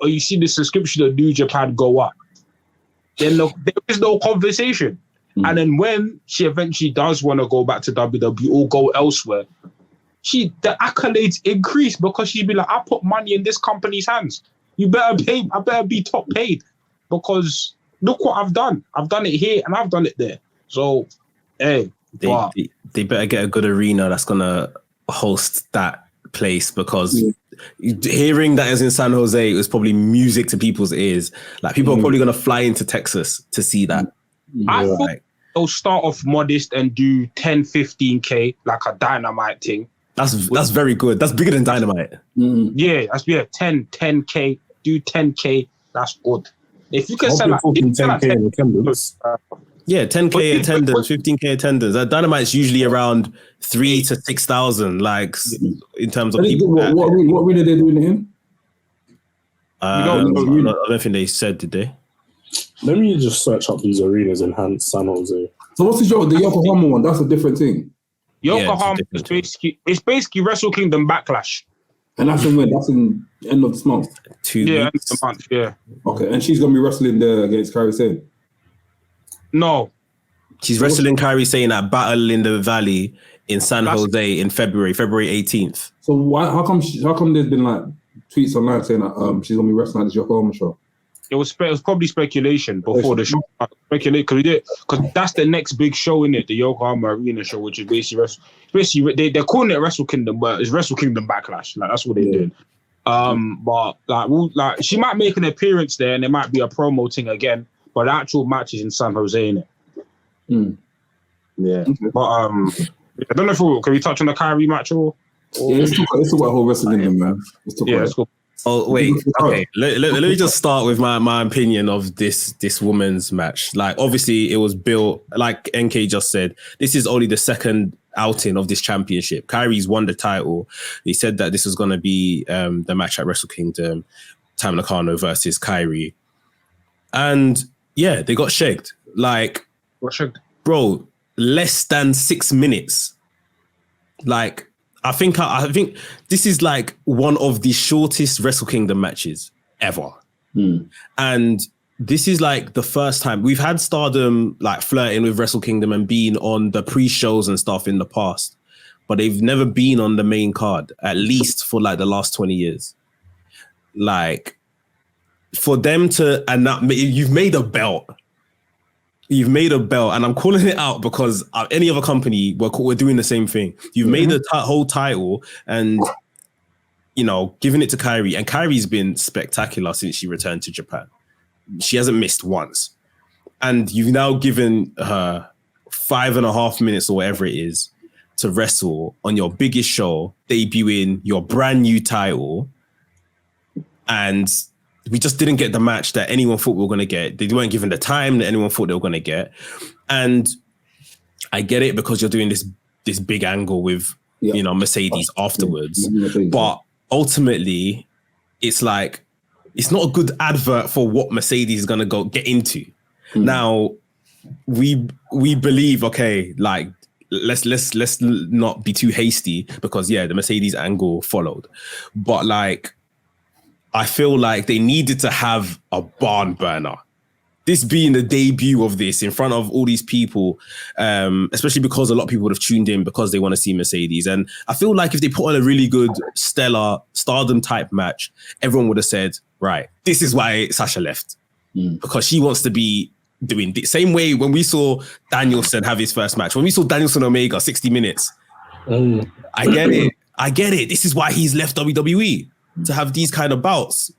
or you see the subscription of New Japan go up, then there is no conversation. And then when she eventually does want to go back to WWE or go elsewhere, the accolades increase, because she'd be like, I put money in this company's hands. You better pay. I better be top paid, because look what I've done. I've done it here and I've done it there. So, hey, they better get a good arena that's gonna host that place, because hearing that is in San Jose, it was probably music to people's ears. Like people are probably gonna fly into Texas to see that. I thought they'll start off modest and do 10, 15K, like a Dynamite thing. That's very good. That's bigger than Dynamite. Yeah, 10K, do 10K. That's good. If you can sell like 10K in attendance. 10K attendance, 15K attendance. Dynamite's usually around 3,000 to 6,000, like in terms of people. What arena are they doing it in? I don't think they said, did they? Let me just search up these arenas in San Jose. So what's the Yokohama one? That's a different thing. Yokohama is basically Wrestle Kingdom Backlash. And that's in That's in end of this month. 2 weeks. End of the month, yeah. Okay, and she's gonna be wrestling there against Kairi Sane. No. She's wrestling Kairi Sane at Battle in the Valley in San Jose in February 18th. So how come there's been like tweets online saying that she's gonna be wrestling at this Yokohama show? It was probably speculation before the show. Because that's the next big show in it, the Yokohama Arena show, which is basically they're calling it Wrestle Kingdom, but it's Wrestle Kingdom Backlash. Like that's what they're doing. But like she might make an appearance there, and it might be a promo thing again. But the actual match is in San Jose, innit? Yeah. Okay. But I don't know if can we touch on the Kyrie match or? Yeah, let's talk about whole Wrestle Kingdom, man. Let's talk Oh wait, okay. Let me just start with my opinion of this women's match. Like, obviously, it was built like NK just said. This is only the second outing of this championship. Kyrie's won the title. He said that this was going to be the match at Wrestle Kingdom, Tam Nakano versus Kyrie, and yeah, they got shagged. Like, bro, less than 6 minutes. Like. I think this is like one of the shortest Wrestle Kingdom matches ever. And this is like the first time we've had Stardom like flirting with Wrestle Kingdom and being on the pre-shows and stuff in the past, but they've never been on the main card, at least for like the last 20 years. Like, for them to, and that you've made a belt. You've made a belt, and I'm calling it out because any other company, we're doing the same thing. You've made the whole title and, you know, giving it to Kyrie. And Kyrie's been spectacular since she returned to Japan. She hasn't missed once. And you've now given her 5.5 minutes or whatever it is to wrestle on your biggest show, debuting your brand new title. And we just didn't get the match that anyone thought we were going to get. They weren't given the time that anyone thought they were going to get. And I get it because you're doing this big angle with, you know, Mercedes afterwards. But ultimately, it's like, it's not a good advert for what Mercedes is going to go get into. Now, we believe, okay, like, let's not be too hasty because, yeah, the Mercedes angle followed. But like, I feel like they needed to have a barn burner. This being the debut of this in front of all these people, especially because a lot of people would have tuned in because they want to see Mercedes. And I feel like if they put on a really good, stellar Stardom type match, everyone would have said, right, this is why Sasha left. Because she wants to be doing the same way when we saw Danielson have his first match. When we saw Danielson Omega 60 minutes. I get it. This is why he's left WWE. To have these kind of bouts.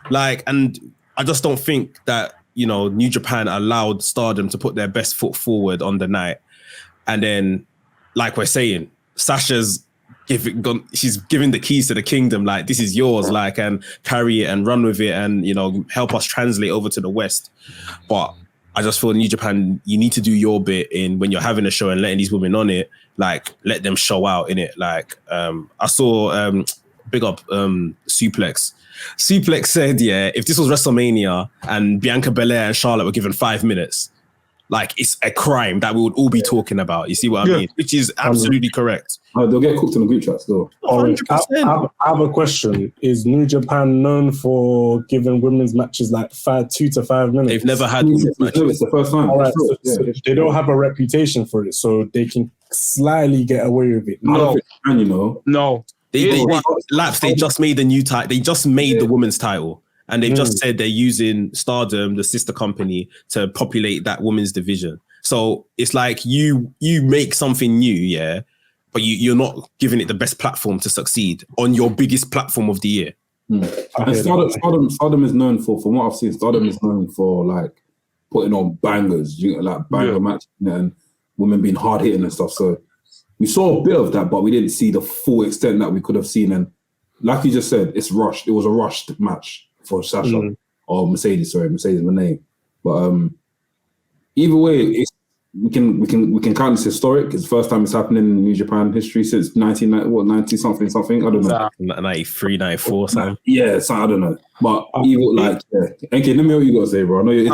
Like, and I just don't think that, you know, New Japan allowed Stardom to put their best foot forward on the night. And then, like we're saying, Sasha's she's giving the keys to the kingdom, like, this is yours, like, and carry it and run with it and, you know, help us translate over to the West. But I just feel New Japan, you need to do your bit in when you're having a show and letting these women on it, like, let them show out in it. Like, I saw... big up Suplex. Suplex said, yeah, if this was WrestleMania and Bianca Belair and Charlotte were given 5 minutes, like, it's a crime that we would all be talking about. You see what I mean? Which is absolutely correct. They'll get cooked in the group chats though. I have a question. Is New Japan known for giving women's matches like 2 to 5 minutes? They've never had women's matches. It's the first time. All right, so they don't have a reputation for it, so they can slyly get away with it. No. They just made the new title. They just made the women's title. And they've just said they're using Stardom, the sister company, to populate that women's division. So it's like you make something new, yeah, but you're not giving it the best platform to succeed on your biggest platform of the year. And Stardom is known for, from what I've seen, Stardom is known for like putting on bangers, like banger matches and women being hard hitting and stuff. So we saw a bit of that, but we didn't see the full extent that we could have seen. And like you just said, it's rushed. It was a rushed match for Sasha or Mercedes Mone. But either way, we can count this historic. It's the first time it's happening in New Japan history since 90 something. I don't know. 93, 94 something. Yeah, so I don't know. But even like, okay, let me know what you got to say, bro. I know you're.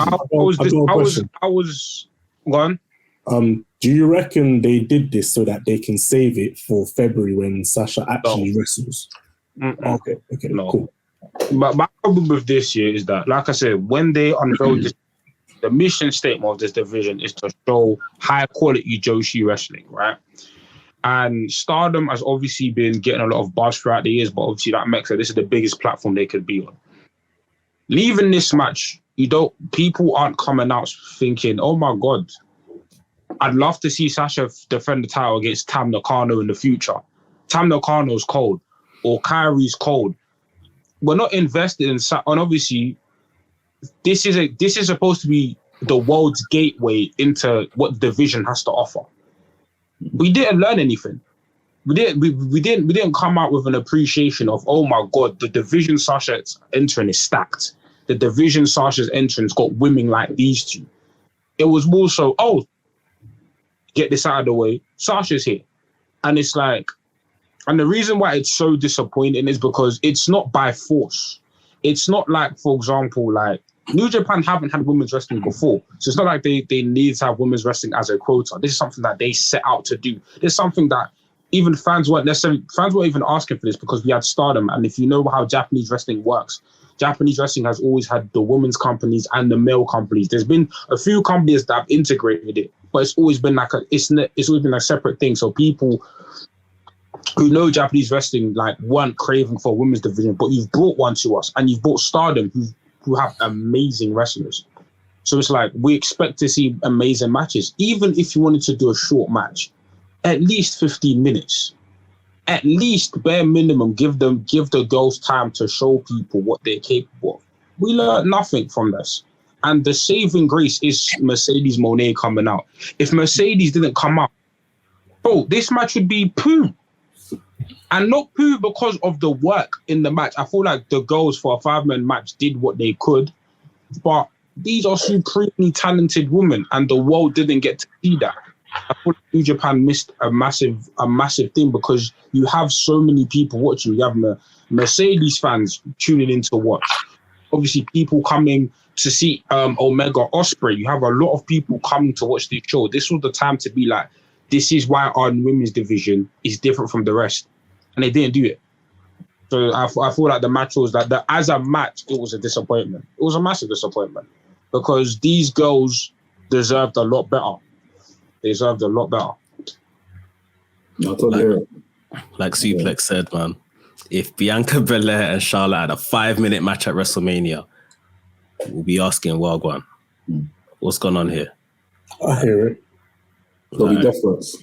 I was gone. Do you reckon they did this so that they can save it for February when Sasha actually wrestles? Okay, no. Cool. But my problem with this year is that, like I said, when they unveiled this, the mission statement of this division is to show high quality Joshi wrestling, right? And Stardom has obviously been getting a lot of buzz throughout the years, but obviously that makes it this is the biggest platform they could be on. Leaving this match, people aren't coming out thinking, oh my God, I'd love to see Sasha defend the title against Tam Nakano in the future. Tam Nakano's cold, or Kyrie's cold. we're not invested in, and obviously, this is supposed to be the world's gateway into what the division has to offer. We didn't learn anything. We didn't come out with an appreciation of, oh my God, the division Sasha's entering is stacked. The division Sasha's entrance got women like these two. It was more so, oh, get this out of the way. Sasha's here. And it's like, and the reason why it's so disappointing is because it's not by force. It's not like, for example, like New Japan haven't had women's wrestling before. So it's not like they need to have women's wrestling as a quota. This is something that they set out to do. This is something that even fans weren't even asking for this because we had Stardom. And if you know how Japanese wrestling works, Japanese wrestling has always had the women's companies and the male companies. There's been a few companies that have integrated it, but it's always been like it's always been a separate thing. So people who know Japanese wrestling like weren't craving for a women's division, but you've brought one to us, and you've brought Stardom who have amazing wrestlers. So it's like we expect to see amazing matches. Even if you wanted to do a short match, at least 15 minutes. At least bare minimum, give the girls time to show people what they're capable of. We learned nothing from this. And the saving grace is Mercedes Mone coming out. If Mercedes didn't come out, bro, this match would be poo. And not poo because of the work in the match. I feel like the girls for a 5-man match did what they could, but these are supremely talented women, and the world didn't get to see that. I thought New Japan missed a massive thing because you have so many people watching. You have Mercedes fans tuning in to watch. Obviously, people coming to see Omega Ospreay. You have a lot of people coming to watch the show. This was the time to be like, this is why our women's division is different from the rest. And they didn't do it. So I feel like the match was like that. As a match, it was a disappointment. It was a massive disappointment because these girls deserved a lot better. They deserved a lot better. Like Suplex said, man, if Bianca Belair and Charlotte had a 5-minute match at WrestleMania, we'll be asking Wagwan, what's going on here? I hear it. There'll be difference.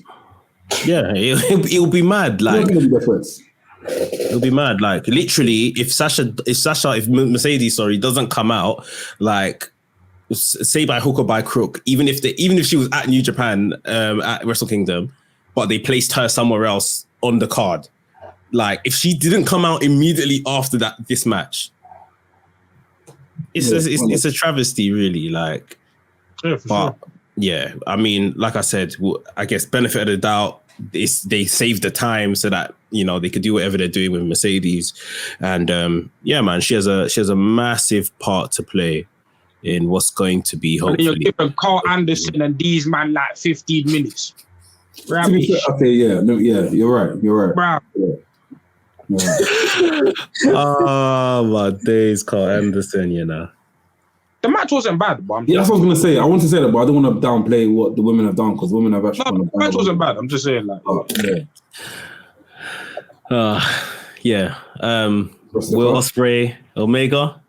Yeah, it'll be mad. Like it'll be mad. Like literally, if Mercedes, doesn't come out, like say by hook or by crook, even if she was at New Japan at Wrestle Kingdom, but they placed her somewhere else on the card, like if she didn't come out immediately after this match, it's a travesty, really. Like, yeah, but. Yeah, I mean, like I said, I guess benefit of the doubt is they saved the time so that they could do whatever they're doing with Mercedes, and yeah, man, she has a massive part to play in what's going to be hopefully. You're giving Carl Anderson and these man like 15 minutes. Okay, yeah, you're right. Bro. Yeah. Oh my days, Carl Anderson, The match wasn't bad, but that's what I was gonna say. I want to say that, but I don't want to downplay what the women have done because women have actually. No, the match wasn't bad. I'm just saying, like. Yeah. Will Ospreay, Omega.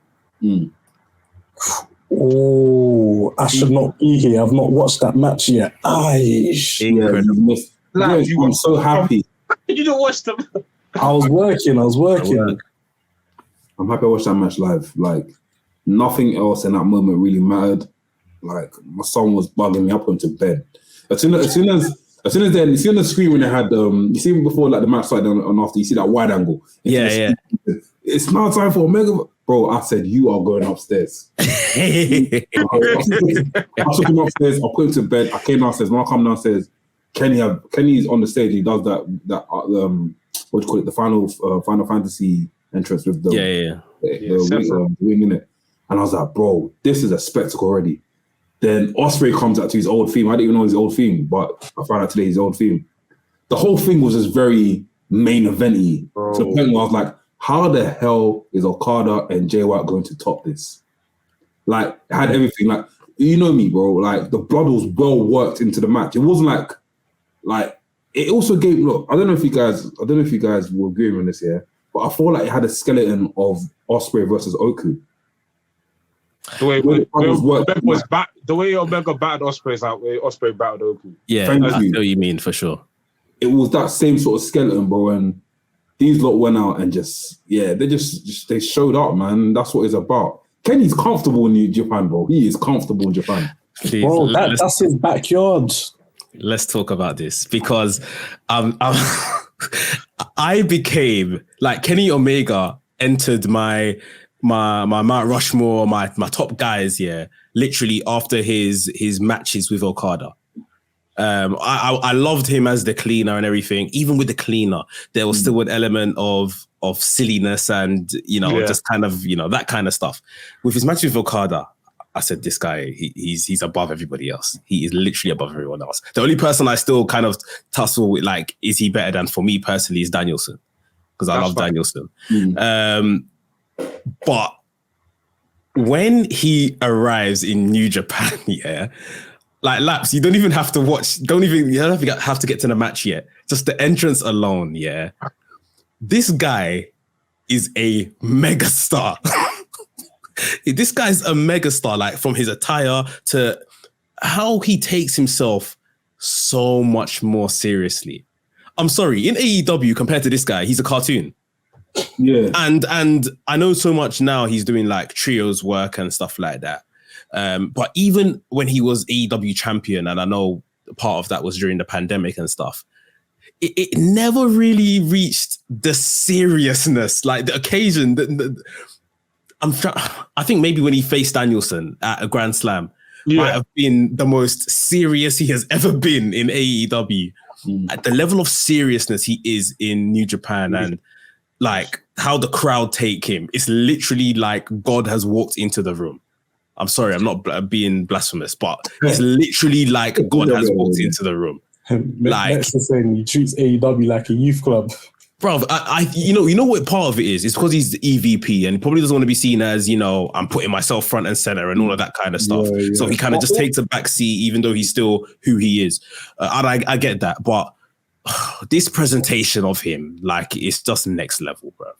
Oh, I should not be here. I've not watched that match yet. Incredible. I'm so happy. You don't watch them. I was working. I'm happy I watched that match live. Like. Nothing else in that moment really mattered. Like my son was bugging me. I put him to bed. As soon as then, you see on the screen when they had you see before like the match started on after, you see that wide angle. Yeah. It's now time for Omega. Bro, I said you are going upstairs. I took him upstairs. I put him to bed. I came downstairs. When I come downstairs, Kenny's on the stage. He does that what do you call it? The Final Fantasy entrance with the wing in it. And I was like, bro, this is a spectacle already. Then Ospreay comes out to his old theme. I didn't even know his old theme, but I found out today his old theme. The whole thing was just very main event-y. To the point where I was like, how the hell is Okada and Jay White going to top this? Like, had everything. Like, you know me, bro. Like, the blood was well worked into the match. It wasn't like it also gave. Look, I don't know if you guys will agree with this here, but I feel like it had a skeleton of Ospreay versus Oku. The way Omega battled Ospreay is like way Ospreay battled Oku. Yeah, I know what you mean for sure. It was that same sort of skeleton, bro, and these lot went out and they showed up, man. That's what it's about. Kenny's comfortable in New Japan, bro. He is comfortable in Japan. Please, bro, that's his backyard. Let's talk about this because I became like Kenny Omega entered my Mount Rushmore, my top guys, literally after his matches with Okada. I loved him as the cleaner and everything. Even with the cleaner, there was still an element of silliness and, just kind of, that kind of stuff. With his match with Okada, I said, this guy, he's above everybody else. He is literally above everyone else. The only person I still kind of tussle with, like, is he better than, for me personally, is Danielson. Because I love Danielson. But when he arrives in New Japan, like Laps, you don't even have to watch, you don't have to get to the match yet. Just the entrance alone, This guy is a megastar. This guy's a megastar, like from his attire to how he takes himself so much more seriously. I'm sorry, in AEW compared to this guy, he's a cartoon. Yeah. And I know so much now he's doing like trios work and stuff like that. But even when he was AEW champion, and I know part of that was during the pandemic and stuff, it never really reached the seriousness, like the occasion. I think maybe when he faced Danielson at a Grand Slam, might have been the most serious he has ever been in AEW. At the level of seriousness he is in New Japan and like how the crowd take him, it's literally like God has walked into the room. I'm sorry, I'm not being blasphemous, but it's literally like God has walked into the room. Like Lex is saying he treats AEW like a youth club. Bro, you know what part of it is? It's because he's the EVP and he probably doesn't want to be seen as, I'm putting myself front and center and all of that kind of stuff. Yeah. So he kind of just takes a back seat, even though he's still who he is. I get that, but this presentation of him, like, it's just next level, bro.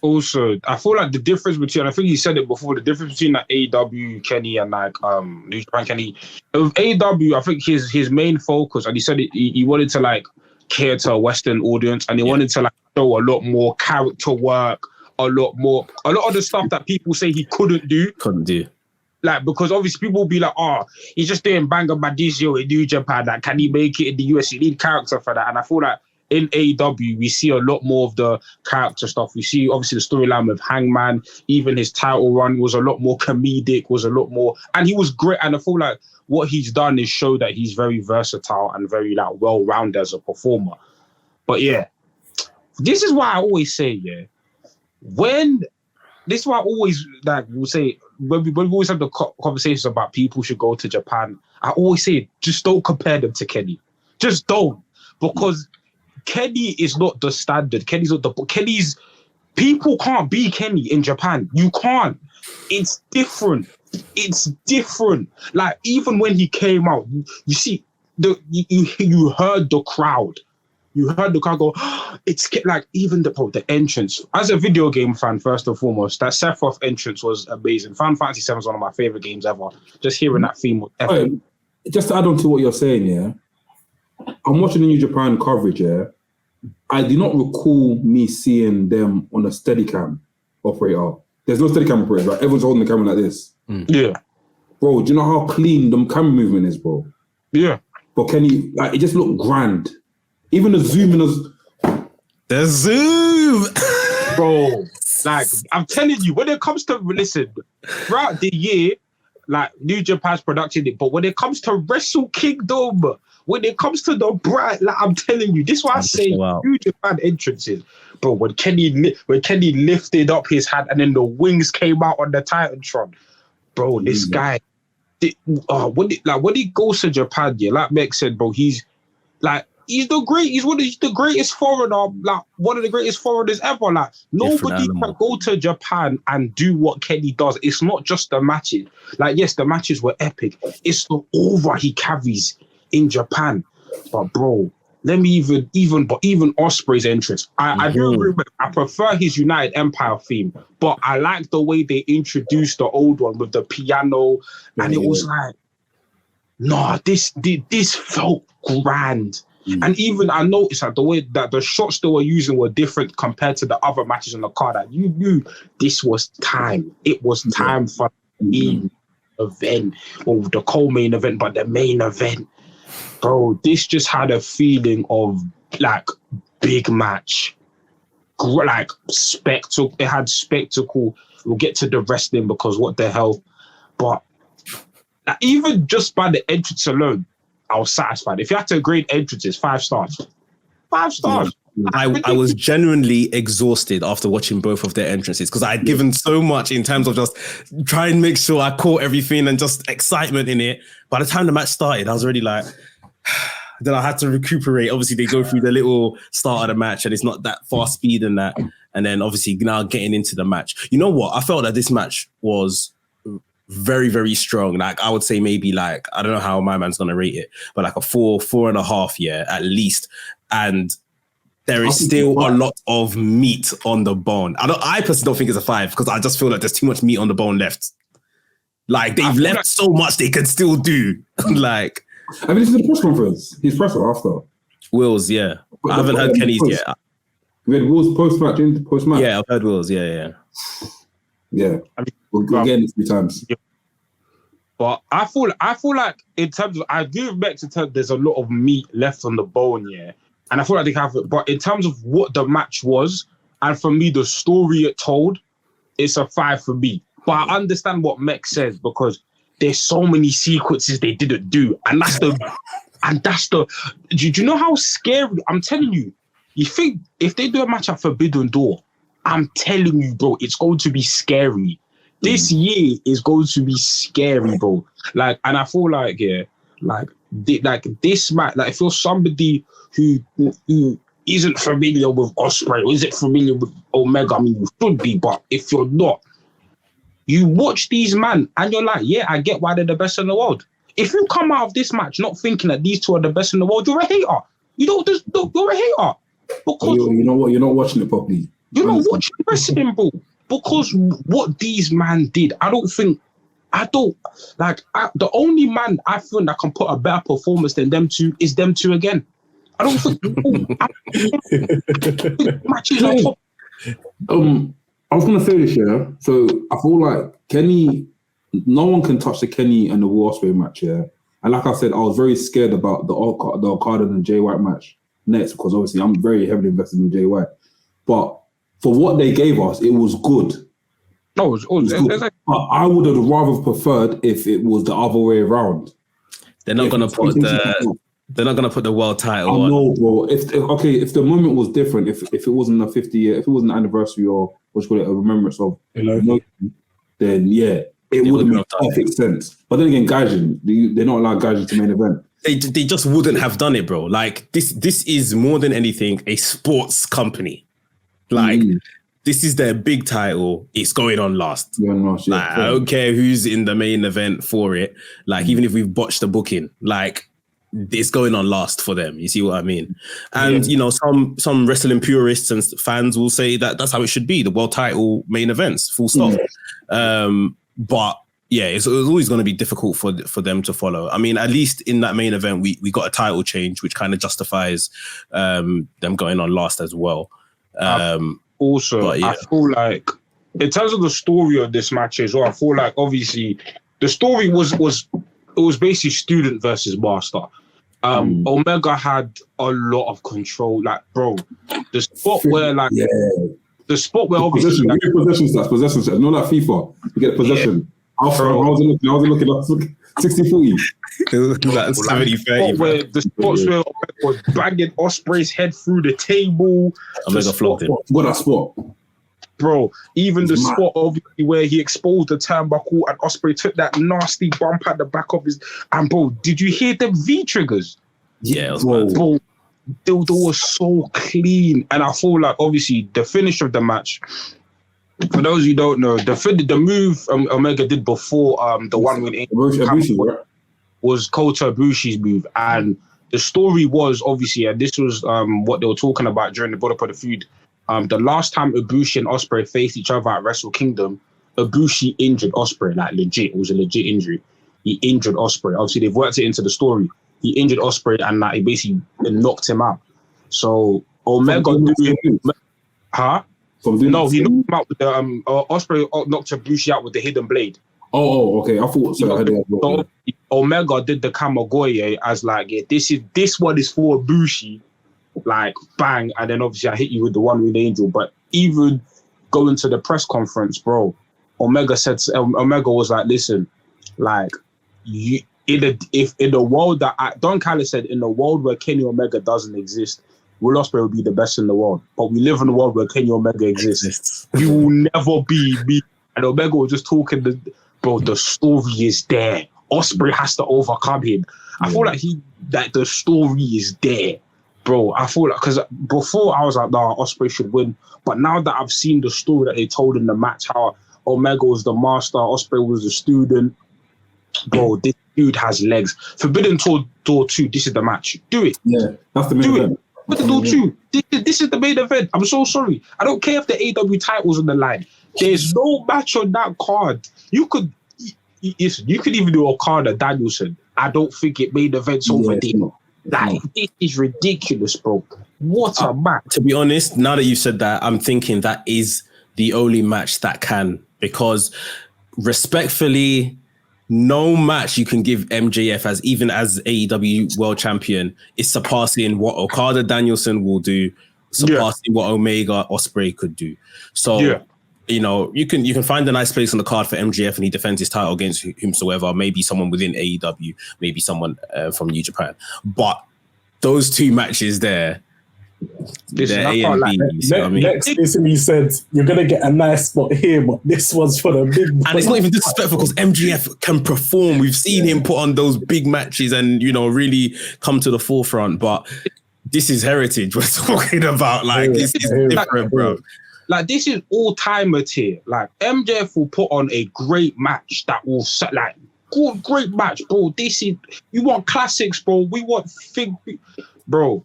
Also, I feel like the difference between, I think you said it before, the difference between like AEW Kenny and like New Japan Kenny. With AEW, I think his main focus, and he said he wanted to like cater to a Western audience, and he wanted to like show a lot more character work, a lot of the stuff that people say he couldn't do. Like, because obviously people will be like, he's just doing Banga Badisio in New Japan. Like, can he make it in the US? You need character for that. And I feel like in AEW, we see a lot more of the character stuff. We see, obviously, the storyline with Hangman. Even his title run was a lot more comedic, was a lot more... And he was great. And I feel like what he's done is show that he's very versatile and very, like, well-rounded as a performer. But, this is why I always say, this is why I always, like, will say... When we always have the conversations about people should go to Japan, I always say, just don't compare them to Kenny. Just don't. Because Kenny is not the standard. Kenny's people can't be Kenny in Japan. You can't. It's different. Like, even when he came out, you see, you heard the crowd. You heard the crowd go, it's like even the entrance. As a video game fan, first and foremost, that Sephiroth entrance was amazing. Final Fantasy VII is one of my favorite games ever. Just hearing that theme was epic. Just to add on to what you're saying, I'm watching the New Japan coverage, I do not recall me seeing them on a Steadicam operator. There's no Steadicam operator, right? Everyone's holding the camera like this. Yeah. Bro, do you know how clean the camera movement is, bro? Yeah. But Kenny, like, it just looked grand. Even the zoom in the zoom, bro. Like, I'm telling you, when it comes to throughout the year, like New Japan's production, but when it comes to Wrestle Kingdom, when it comes to the bright, like I'm telling you, this is why I say New Japan entrances, bro. When Kenny lifted up his hand and then the wings came out on the Titantron, bro. This guy, when he goes to Japan, like Meg said, bro, he's the greatest foreigner, like one of the greatest foreigners ever. Like nobody can go to Japan and do what Kenny does. It's not just the matches. Like, yes, the matches were epic. It's the aura he carries in Japan. But bro, let me even Ospreay's entrance. I do agree with, I prefer his United Empire theme, but I like the way they introduced the old one with the piano, and it was like, this felt grand. And even I noticed that the way that the shots they were using were different compared to the other matches on the card. That you knew this was time. It was time for the event, or the co-main event, but the main event. Bro, this just had a feeling of like big match, like spectacle. It had spectacle. We'll get to the wrestling because what the hell. But even just by the entrance alone, I was satisfied. If you had to grade entrances, 5 stars. 5 stars. I was genuinely exhausted after watching both of their entrances because I had given so much in terms of just trying to make sure I caught everything and just excitement in it. By the time the match started, I was already like, then I had to recuperate. Obviously, they go through the little start of the match and it's not that fast speed and that. And then obviously now getting into the match. You know what? I felt that this match was very, very strong. Like I would say maybe like, I don't know how my man's going to rate it, but like a 4.5, at least. And there is still a lot of meat on the bone. I personally don't think it's a 5 because I just feel like there's too much meat on the bone left. Like they've left so much they can still do. Like, I mean, this is the press conference. He's press after. Will's, I haven't heard Kenny's yet. We had Will's post-match. Yeah, I've heard Will's, yeah. Yeah, we'll get it 3 times. Yeah. But I feel like in terms of, I give back to terms, there's a lot of meat left on the bone, and I feel like they have it. But in terms of what the match was, and for me, the story it told, it's a 5 for me. But I understand what Mech says because there's so many sequences they didn't do, and that's the. Do you know how scary? I'm telling you. You think if they do a match at Forbidden Door, I'm telling you, bro, it's going to be scary. This year is going to be scary, bro. Like, and I feel like, this match, like, if you're somebody who isn't familiar with Ospreay or isn't familiar with Omega, I mean, you should be, but if you're not, you watch these men and you're like, yeah, I get why they're the best in the world. If you come out of this match not thinking that these two are the best in the world, you're a hater. You're a hater. Because you know what? You're not watching it properly. You're not watching wrestling, bro. Because what these man did, the only man I feel that can put a better performance than them two is them two again. I don't think matches on top. I was gonna say this, so I feel like Kenny, no one can touch the Kenny and the Will Ospreay match, And like I said, I was very scared about the Okada and Jay White match next because obviously I'm very heavily invested in Jay White. But for what they gave us, it was good. No, it was good. But I would have rather preferred if it was the other way around. They're not gonna put the world title on. No, bro. If the moment was different, if it wasn't a 50 year, if it wasn't an anniversary or what's called a remembrance of, then it would have made perfect sense. But then again, Gaijin, they're not allowed Gaijin to main event. They just wouldn't have done it, bro. Like this is more than anything a sports company. Like this is their big title. It's going on last. I don't care who's in the main event for it. Like even if we've botched the booking, like it's going on last for them. You see what I mean? And you know, some wrestling purists and fans will say that that's how it should be. The world title main events, full stop. But yeah, it's always going to be difficult for them to follow. I mean, at least in that main event, we got a title change, which kind of justifies them going on last as well. I feel like in terms of the story of this match as well, I feel like obviously the story was basically student versus master. Omega had a lot of control. Like, bro, the spot where obviously possession stats. You know that FIFA, you get possession. I was looking 60-40. Like 70-30. Where the spots where was banging Ospreay's head through the table. Omega flopped it. What that spot? Bro, even the spot obviously where he exposed the turnbuckle and Ospreay took that nasty bump at the back of his. And bro, did you hear them V triggers? Yeah, it was bro, they were so clean. And I feel like obviously the finish of the match. For those who don't know, the move Omega did before the one with was Kota Ibushi's move, and the story was obviously, and this was what they were talking about during the build-up of the feud. The last time Ibushi and Ospreay faced each other at Wrestle Kingdom, Ibushi injured Ospreay, like legit. It was a legit injury. He injured Ospreay. Obviously, they've worked it into the story. he injured Ospreay and he basically knocked him out. So Omega doing, huh? No, he knocked him out with the Ospreay knocked Ibushi out with the hidden blade. Oh, okay. I thought so. Omega did the Kamagoye as like, yeah, this one is for Ibushi, like bang, and then obviously I hit you with the one with the angel. But even going to the press conference, bro, Omega was like, listen, like if in the world that Don Callis said, in the world where Kenny Omega doesn't exist, Will Ospreay will be the best in the world. But we live in a world where Kenny Omega exists. He will never be me. And Omega was just talking, bro, the story is there. Ospreay has to overcome him. I feel like the story is there, bro. I feel like, because before I was like, nah, Ospreay should win. But now that I've seen the story that they told in the match, how Omega was the master, Ospreay was the student, bro, this dude has legs. Forbidden Door 2, this is the match. Do it. Yeah, that's the main event. But the Door 2, this is the main event. I'm so sorry. I don't care if the AW title's on the line. There's no match on that card. You could even do Okada Danielson. I don't think it made events over there. It is ridiculous, bro. What a match. To be honest, now that you've said that, I'm thinking that is the only match that can, because respectfully, no match you can give MJF as AEW World Champion is surpassing what Okada Danielson will do, surpassing what Omega Ospreay could do. So, you know, you can find a nice place on the card for MJF and he defends his title against whomsoever, maybe someone within AEW, maybe someone from New Japan. But those two matches there, they're A and B. Next, basically said, you're going to get a nice spot here, but this one's for the big... And it's not even disrespectful because MJF can perform. We've seen him put on those big matches and, you know, really come to the forefront. But this is heritage we're talking about. Like, this is different, bro. Like, this is all-timer tier. Like, MJF will put on a great match that will set, like, great match, bro. This is... You want classics, bro. We want... Bro...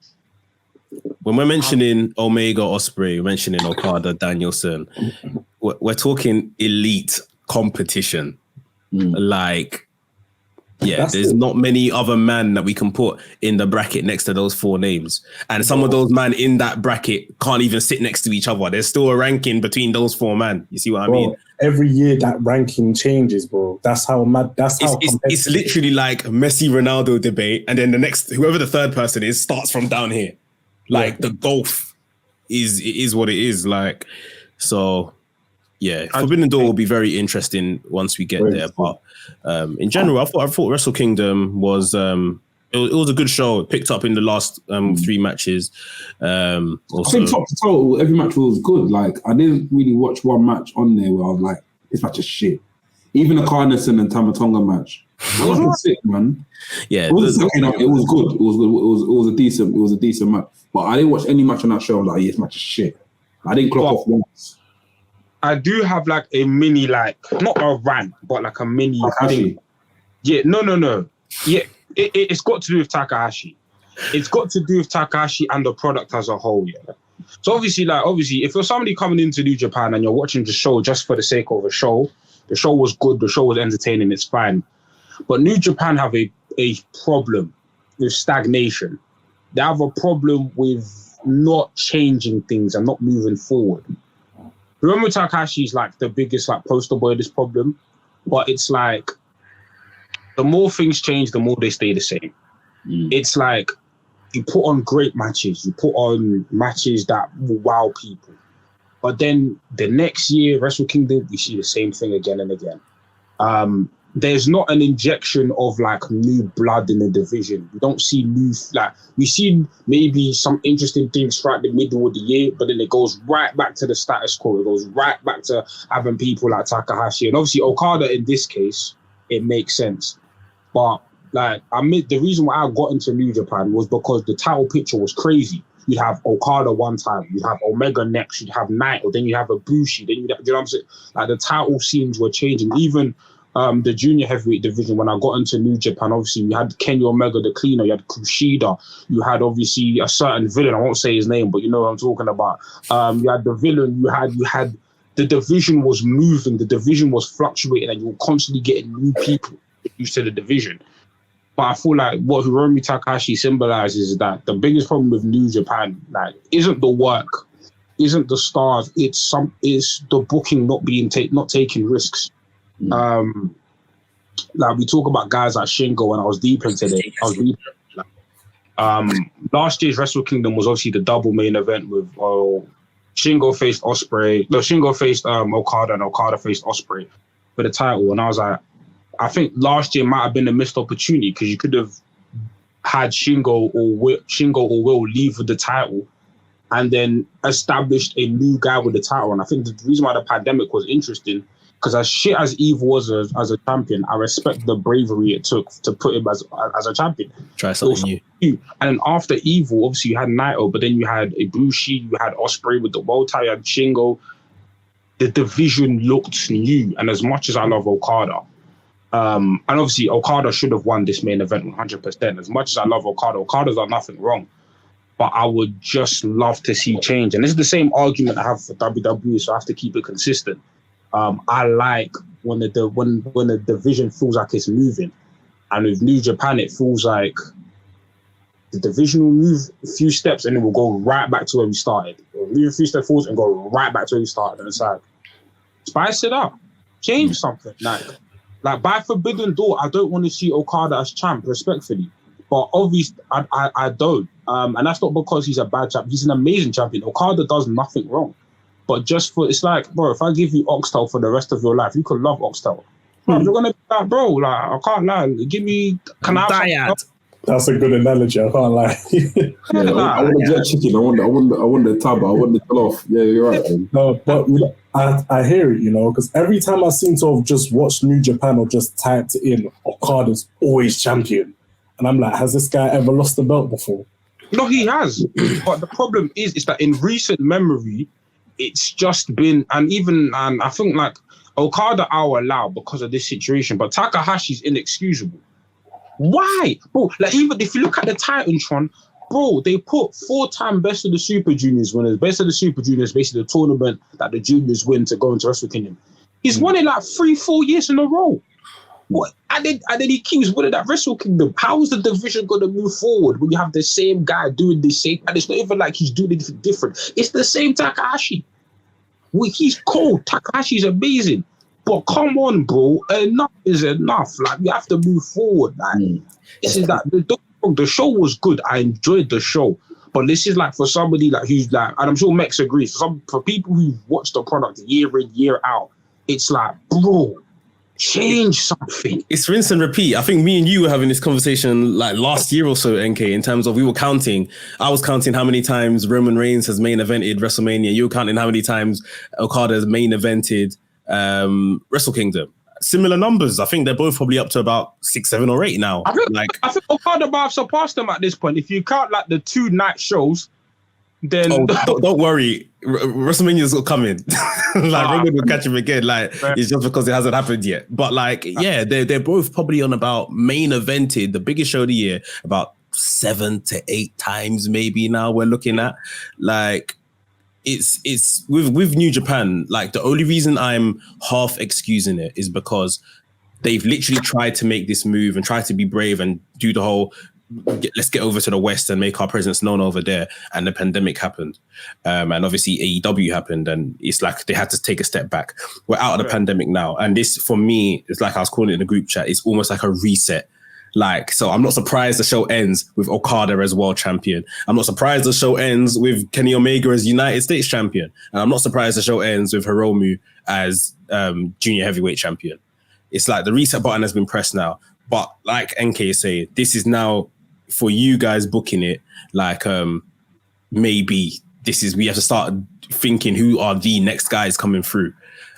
When we're mentioning Omega Ospreay, we're mentioning Okada Danielson, we're talking elite competition. Like, there's not many other men that we can put in the bracket next to those four names. And some of those men in that bracket can't even sit next to each other. There's still a ranking between those four men. You see what I mean? Every year that ranking changes, bro. That's how mad. It's literally like Messi Ronaldo debate, and then the next, whoever the third person is, starts from down here. Like the gulf is what it is. Like, so Forbidden Door will be very interesting once we get there. But in general, I thought Wrestle Kingdom was it was a good show. It picked up in the last 3 matches. Also, I think top to total, every match was good. Like, I didn't really watch one match on there where I was like, this match is shit. Even the Carnison and Tamatonga match. It was sick, man. Yeah, it was good. It was a decent match. But I didn't watch any match on that show. I'm like, this match is shit. I didn't clock off once. I do have like a mini, like, not a rant, but like a mini thing. Yeah, no. Yeah, it's got to do with Takahashi. It's got to do with Takahashi and the product as a whole, yeah. So obviously, if you're somebody coming into New Japan and you're watching the show just for the sake of a show, the show was good, the show was entertaining, it's fine. But New Japan have a problem with stagnation. They have a problem with not changing things and not moving forward. Remember, Takashi's like the biggest like poster boy of this problem, but it's like the more things change, the more they stay the same. It's like you put on great matches, you put on matches that will wow people, but then the next year, Wrestle Kingdom, we see the same thing again and again. There's not an injection of like new blood in the division. We don't see we see maybe some interesting things throughout the middle of the year, but then it goes right back to the status quo. It goes right back to having people like Takahashi. And obviously Okada in this case, it makes sense. But like, the reason why I got into New Japan was because the title picture was crazy. You'd have Okada one time, you'd have Omega next, you'd have Naito, then you have Ibushi, then you know what I'm saying? Like, the title scenes were changing. Even the junior heavyweight division, when I got into New Japan, obviously you had Kenny Omega, the cleaner, you had Kushida, you had obviously a certain villain, I won't say his name, but you know what I'm talking about. You had the villain, you had the division was moving, the division was fluctuating, and you were constantly getting new people used to the division. But I feel like what Hiromu Takahashi symbolizes is that the biggest problem with New Japan, like, isn't the work, isn't the stars, it's the booking not taking risks. Like we talk about guys like Shingo, and I was deep into it. Last year's Wrestle Kingdom was obviously the double main event with Shingo faced Ospreay. No, Shingo faced Okada, and Okada faced Ospreay for the title. And I was like, I think last year might have been a missed opportunity because you could have had Shingo or Will leave with the title and then established a new guy with the title. And I think the reason why the pandemic was interesting, because as shit as Eve was as a champion, I respect the bravery it took to put him as a champion. Try something new. And then after Evil, obviously you had Naito, but then you had Ibushi, you had Ospreay with the world title, you had Shingo. The division looked new. And as much as I love Okada, and obviously Okada should have won this main event 100%. As much as I love Okada's done nothing wrong. But I would just love to see change. And this is the same argument I have for WWE, so I have to keep it consistent. I like when the division feels like it's moving. And with New Japan, it feels like the division will move a few steps and then we'll go right back to where we started. We'll move a few steps forward and go right back to where we started. And it's like, spice it up. Change something. Like by Forbidden Door, I don't want to see Okada as champ, respectfully. But obviously, I don't. And that's not because he's a bad champ. He's an amazing champion. Okada does nothing wrong. But it's like, bro, if I give you Oxtail for the rest of your life, you could love Oxtail. Bro, you're going to be like, bro, like, I can't lie. Give me, can I have some? That's a good analogy, I can't lie. I want the jerk chicken. I want the tab. I want the jollof. Yeah, you're right. Man. No, but I hear it, because every time I seem to have just watched New Japan or just typed it in, Okada's always champion. And I'm like, has this guy ever lost the belt before? No, he has. But the problem is that in recent memory, it's just been, and I think like Okada I'll allow because of this situation, but Takahashi's inexcusable. Why? Bro, like even if you look at the Titantron, bro, they put 4-time Best of the Super Juniors winners. Best of the Super Juniors, basically the tournament that the juniors win to go into Wrestle Kingdom. He's won it like 3-4 years in a row. What? And then he keeps winning that Wrestle Kingdom. How is the division going to move forward when you have the same guy doing the same? And it's not even like he's doing anything different. It's the same Takahashi. He's cold. Takahashi's amazing. But come on, bro. Enough is enough. Like, we have to move forward. Like, this is like, the show was good. I enjoyed the show. But this is like for somebody like who's like, and I'm sure Mex agrees, for people who watch the product year in, year out, it's like, bro, change something. It's rinse and repeat. I think me and you were having this conversation like last year or so, NK, in terms of we were counting. I was counting how many times Roman Reigns has main evented WrestleMania. You were counting how many times Okada has main evented Wrestle Kingdom. Similar numbers. I think they're both probably up to about 6, 7, or 8 now. I think Okada might have surpassed them at this point. If you count like the 2 night shows, then don't worry, WrestleMania's coming. Like Roman will catch him again. Like it's just because it hasn't happened yet. But like, yeah, they're both probably on about main evented, the biggest show of the year, about 7 to 8 times maybe now we're looking at. Like it's with New Japan, like the only reason I'm half excusing it is because they've literally tried to make this move and try to be brave and do the whole let's get over to the West and make our presence known over there. And the pandemic happened. And obviously AEW happened. And it's like they had to take a step back. We're out of the pandemic now. And this, for me, it's like I was calling it in the group chat, it's almost like a reset. Like, so I'm not surprised the show ends with Okada as world champion. I'm not surprised the show ends with Kenny Omega as United States champion. And I'm not surprised the show ends with Hiromu as junior heavyweight champion. It's like the reset button has been pressed now. But like NK is saying, this is now for you guys booking it. Like maybe this is, we have to start thinking who are the next guys coming through.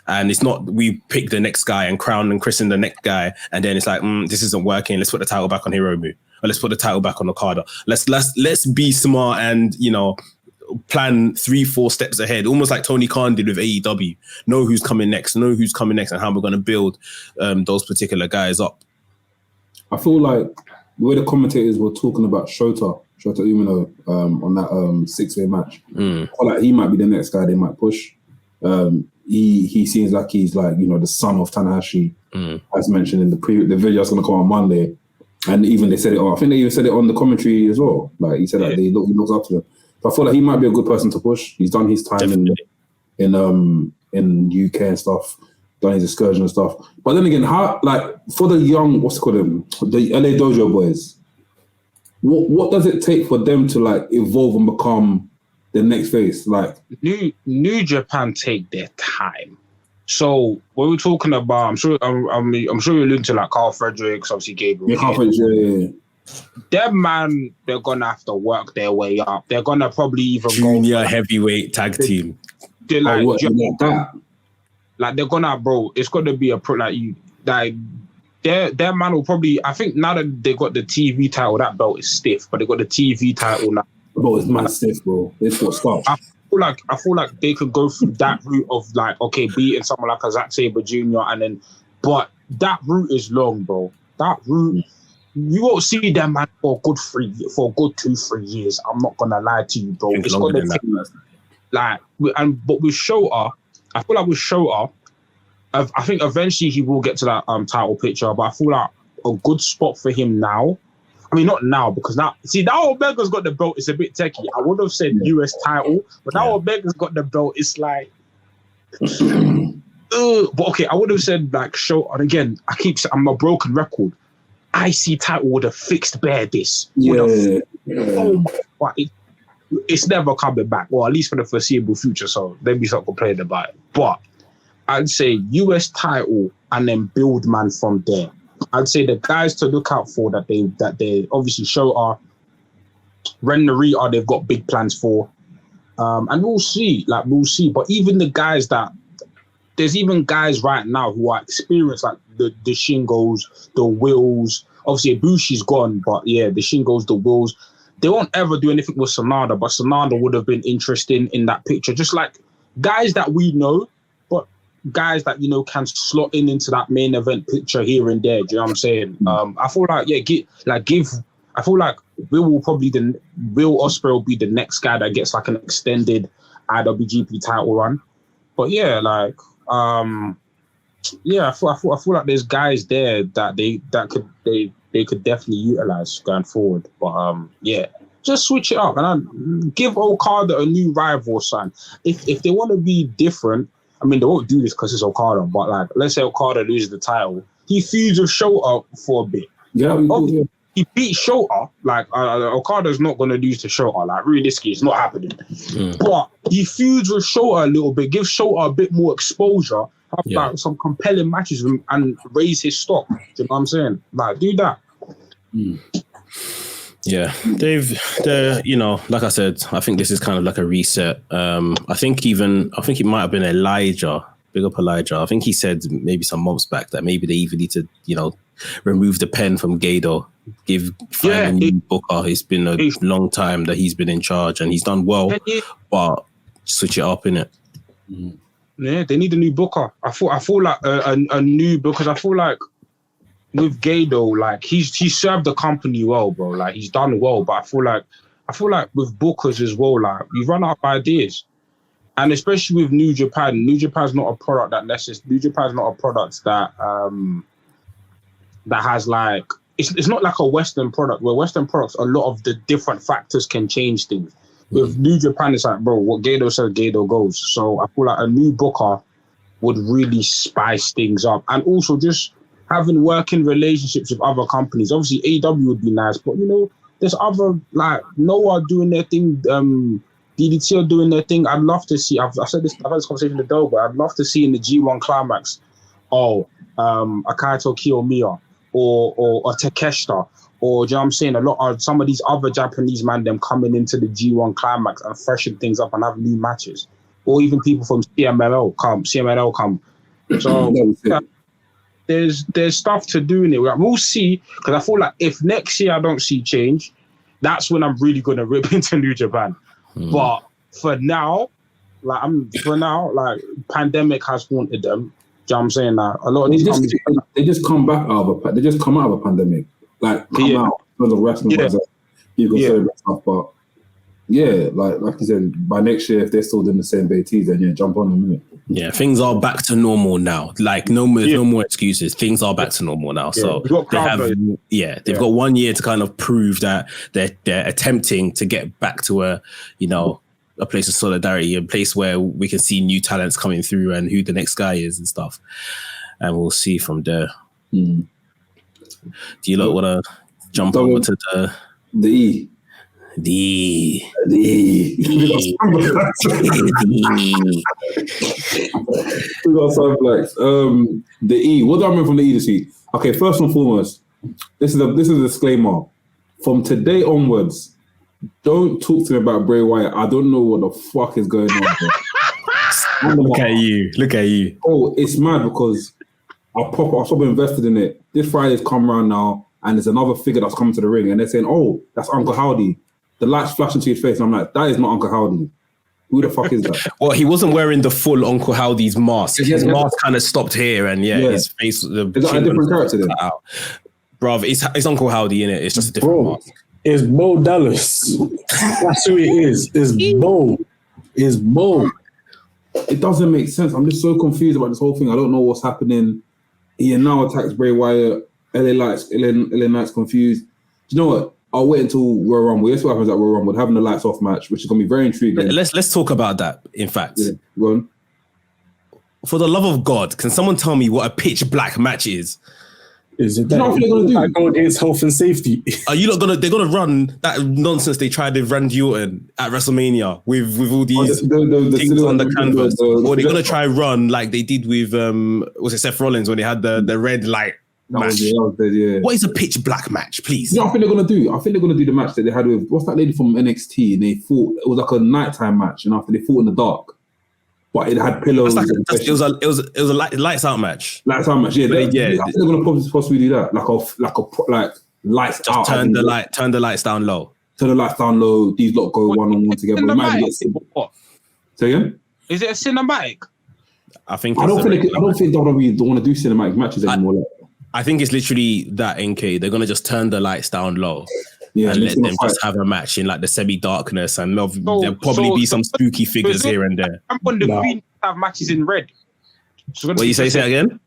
And it's not we pick the next guy and crown and christen the next guy, and then it's like this isn't working. Let's put the title back on Hiromu, or let's put the title back on Okada. Let's be smart and plan 3-4 steps ahead, almost like Tony Khan did with AEW. Know who's coming next, and how we're going to build those particular guys up. I feel like the way the commentators were talking about Shota Umino on that 6-way match, I feel like he might be the next guy they might push. He seems like he's like, the son of Tanahashi, as mentioned in the video that's going to come on Monday. And even they said it. I think they even said it on the commentary as well. Like he said that he looks up to them. So I feel like he might be a good person to push. He's done his time in UK and stuff. Done his excursion and stuff. But then again, how like for the young, what's it called them, the LA Dojo boys, what does it take for them to like evolve and become the next face? Like New Japan take their time. So when we're talking about, I'm sure you're alluding to like Carl Fredericks, obviously Gabriel. Yeah, Carl Fredericks, Them man, they're gonna have to work their way up. They're gonna probably even junior heavyweight tag team. They're like, that. Like they're gonna, bro. It's gonna be a pro. Like you, like their man will probably. I think now that they got the TV title, that belt is stiff. But they got the TV title now. Bro, it's mad stiff, bro. It's what starts. I feel like they could go through that route of like, okay, beating someone like a Zack Sabre Jr. and then, but that route is long, bro. That route, you won't see them man for a good 2-3 years. I'm not gonna lie to you, bro. It's gonna take like, but with Shota, I feel like with Shota, I think eventually he will get to that title picture, but I feel like a good spot for him now. I mean, not now, because now Omega's got the belt. It's a bit techie. I would have said US title, but now Omega's got the belt. It's like, but okay, I would have said like Shota. And again, I'm a broken record. IC title would have fixed this. But it's never coming back, or at least for the foreseeable future. So let me start complaining about it. But I'd say US title and then build man from there. I'd say the guys to look out for that they obviously Shota, Ren Narita, they've got big plans for, and we'll see. But even the guys there's even guys right now who are experienced, like the Shingos, the Wills. Obviously, Ibushi's gone, but yeah, the Shingos, the Wills. They won't ever do anything with Sanada, but Sanada would have been interesting in that picture. Just like guys that we know, but guys that, you know, can slot into that main event picture here and there. Do you know what I'm saying? I feel like, I feel like Will Ospreay will be the next guy that gets like an extended IWGP title run. But yeah, like, I feel like there's guys there that they could definitely utilize going forward. But just switch it up and give Okada a new rival, son. If they want to be different, I mean, they won't do this because it's Okada, but like, let's say Okada loses the title, he feuds with Shota for a bit. He beat Shota. Like, Okada's not going to lose to Shota. Like, realistically, it's not happening. But he feuds with Shota a little bit, gives Shota a bit more exposure, have like some compelling matches and raise his stock. Do you know what I'm saying? Like, do that. Yeah, they're you know, like I said, I think this is kind of like a reset. I think it might have been Elijah, big up Elijah. I think he said maybe some months back that maybe they even need to, you know, remove the pen from Gado, find a new booker. It's been a long time that he's been in charge and he's done well, but switch it up, innit? Yeah, they need a new booker. I feel like a new, because I feel like with Gado, like he served the company well, bro. Like he's done well, but I feel like with bookers as well, like we run out of ideas, and especially with New Japan. New Japan's not a product that that has like it's not like a Western product where Western products, a lot of the different factors can change things. With New Japan, it's like, bro, what Gado says, Gado goes. So I feel like a new booker would really spice things up, and also just having working relationships with other companies. Obviously, AEW would be nice, but you know, there's other, like Noah doing their thing, DDT are doing their thing. I'd love to see. I've had this conversation with Doe, but I'd love to see in the G1 Climax, Akaito Kiyomiya or Takeshita, or do you know what I'm saying? A lot of some of these other Japanese man them coming into the G1 Climax and freshen things up and have new matches, or even people from CMLL come. So. There's stuff to do in it. We'll see, because I feel like if next year I don't see change, that's when I'm really gonna rip into New Japan. But for now, pandemic has haunted them. Do you know what I'm saying? Like, a lot of these companies, they just come out of a pandemic, like out because of wrestling. You can say stuff, but like you said, by next year if they're still doing the same BTs, then jump on them, innit? Yeah, things are back to normal now. Like no more excuses. Things are back to normal now. So they've got 1 year to kind of prove that they're attempting to get back to a place of solidarity, a place where we can see new talents coming through and who the next guy is and stuff. And we'll see from there. Do you lot want to jump over to the E? The E. What do I mean from the E this week? Okay, first and foremost, this is a disclaimer. From today onwards, don't talk to me about Bray Wyatt. I don't know what the fuck is going on. Look at you. Oh, it's mad because I've probably invested in it. This Friday's come around now, and there's another figure that's coming to the ring, and they're saying, "Oh, that's Uncle Howdy." The lights flash into his face, and I'm like, that is not Uncle Howdy. Who the fuck is that? Well, he wasn't wearing the full Uncle Howdy's mask. His mask kind of stopped here, and his face. Is that a different character then? Bruv, it's Uncle Howdy in it. It's just a different mask. It's Bo Dallas. That's who it is. It's Bo. It's Bo. It doesn't make sense. I'm just so confused about this whole thing. I don't know what's happening. He now attacks Bray Wyatt. LA Knight's confused. Do you know what? I'll wait until Royal Rumble. Guess what happens at Royal Rumble? Having the lights off match, which is going to be very intriguing. Let's talk about that, in fact. Yeah, go on. For the love of God, can someone tell me what a pitch black match is? Is it that? They're going against health and safety. Are you not gonna? They're gonna run that nonsense they tried with Randy Orton at WrestleMania with all these things on the canvas, or they're gonna try run like they did with Seth Rollins when they had the red light match. What is a pitch black match, please? You know, I think they're gonna do the match that they had with what's that lady from NXT, and they fought. It was like a nighttime match, and after they fought in the dark. But it had pillows. It was a lights out match. Lights out match, yeah. I think they're going to possibly do that, like lights just out. Turn the lights down low. Turn the lights down low. These lot go one on one together. What? Say again? Is it a cinematic? I don't think WWE don't want to do cinematic matches anymore. I think it's literally that. NK, they're gonna just turn the lights down low. Yeah, and let them just have a match in like the semi-darkness, and there'll probably be some spooky figures here and there. I'm on the Queen have matches in red. What you say again?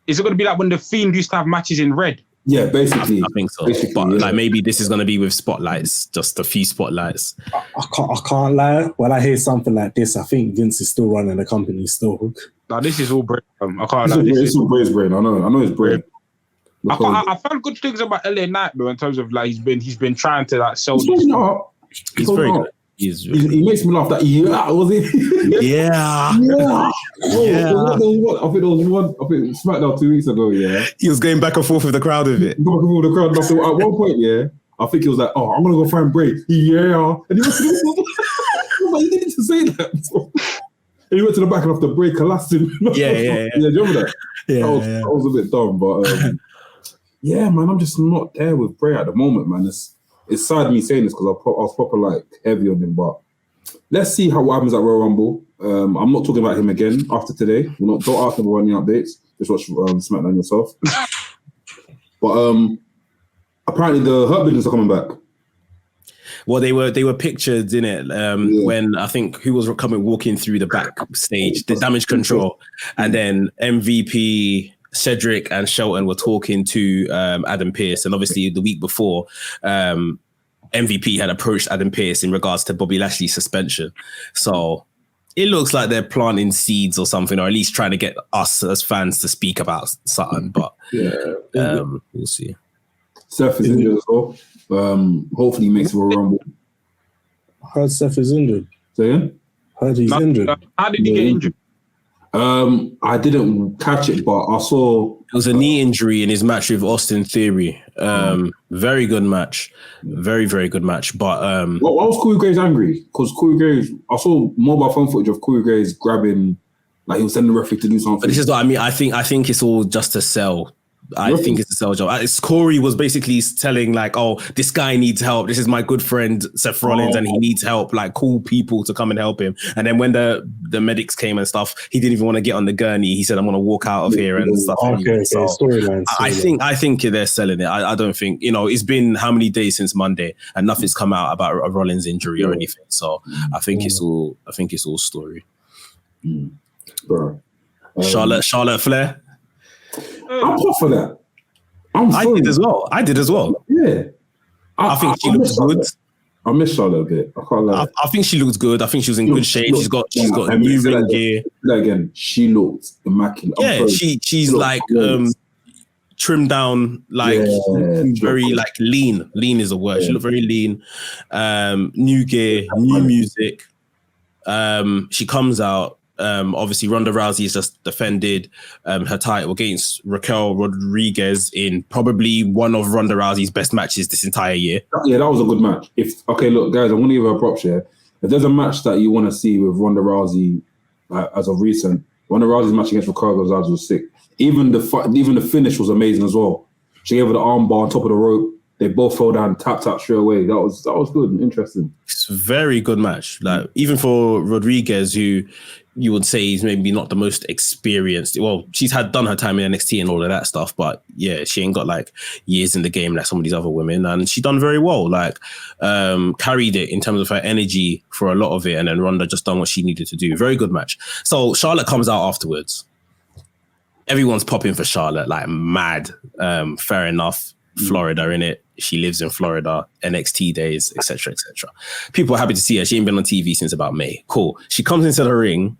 Is it going to be like when the Fiend used to have matches in red? Yeah, basically. I think so. But like maybe this is going to be with spotlights, just a few spotlights. I can't lie. When I hear something like this, I think Vince is still running the company still. Now this is all brain. I can't lie. This is all Bray's brain. I know it's brain. I found good things about LA Knight though, in terms of like he's been trying to like sell. He's very good. He makes me laugh. That was it? Yeah. I think there was one. I think SmackDown 2 weeks ago. Yeah, he was going back and forth with the crowd with it. Back and forth with the crowd. So at one point, I think he was like, "Oh, I'm gonna go find Bray." Yeah, and he was like, "You didn't need to say that." And he went to the back and after Bray collapsed him. Yeah. Do you remember that? That was a bit dumb, but. Yeah, man, I'm just not there with Bray at the moment, man. It's sad me saying this because I was proper like heavy on him, but let's see what happens at Royal Rumble. I'm not talking about him again after today. Don't ask him about any updates. Just watch SmackDown yourself. But apparently the Hurt Business are coming back. Well, they were pictured in it when I think who was walking through the backstage, the Damage Control, and then MVP. Cedric and Shelton were talking to Adam Pearce, and obviously the week before, MVP had approached Adam Pearce in regards to Bobby Lashley's suspension. So it looks like they're planting seeds or something, or at least trying to get us as fans to speak about something. But we'll see. Seth is injured as well. Hopefully he makes a Royal Rumble. I heard Seth is injured. Say again? Heard he's injured. How did he get injured? I didn't catch it, but I saw it was a knee injury in his match with Austin Theory. Very good match, very very good match. But why was Corey Graves angry? Because Corey Graves, I saw mobile phone footage of Corey Graves grabbing, like he was sending the referee to do something. But this is what I mean. I think it's all just to sell. I think it's a sell job. Corey was basically telling like, "Oh, this guy needs help. This is my good friend Seth Rollins, and he needs help. Like, call people to come and help him." And then when the medics came and stuff, he didn't even want to get on the gurney. He said, "I'm going to walk out of here and stuff." Okay, so storyline. I think they're selling it. I don't think it's been how many days since Monday, and nothing's come out about a Rollins injury or anything. So I think it's all story. Bro. Charlotte Flair. I'm hot for that. I did as well. Yeah. I think she looks good. I miss Charlotte a bit. I can't lie. I think she looks good. I think she was in good shape. She's got new ring gear. Again, she looked immaculate. Yeah, she's like trimmed down, like very like lean. Lean is a word. Yeah. She looked very lean. New gear, new music. She comes out. Obviously, Ronda Rousey has just defended her title against Raquel Rodriguez in probably one of Ronda Rousey's best matches this entire year. Yeah, that was a good match. Look, guys, I want to give her a props here. If there's a match that you want to see with Ronda Rousey as of recent, Ronda Rousey's match against Raquel Gonzalez was sick. Even the finish was amazing as well. She gave her the armbar on top of the rope. They both fell down, tap straight away. That was good and interesting. It's a very good match. Like even for Rodriguez, who you would say is maybe not the most experienced. Well, she's done her time in NXT and all of that stuff, but yeah, she ain't got like years in the game like some of these other women, and she done very well. Like carried it in terms of her energy for a lot of it, and then Ronda just done what she needed to do. Very good match. So Charlotte comes out afterwards. Everyone's popping for Charlotte like mad. Fair enough. Florida in it. She lives in Florida, NXT days, etc., etc. People are happy to see her. She ain't been on TV since about May. Cool. She comes into the ring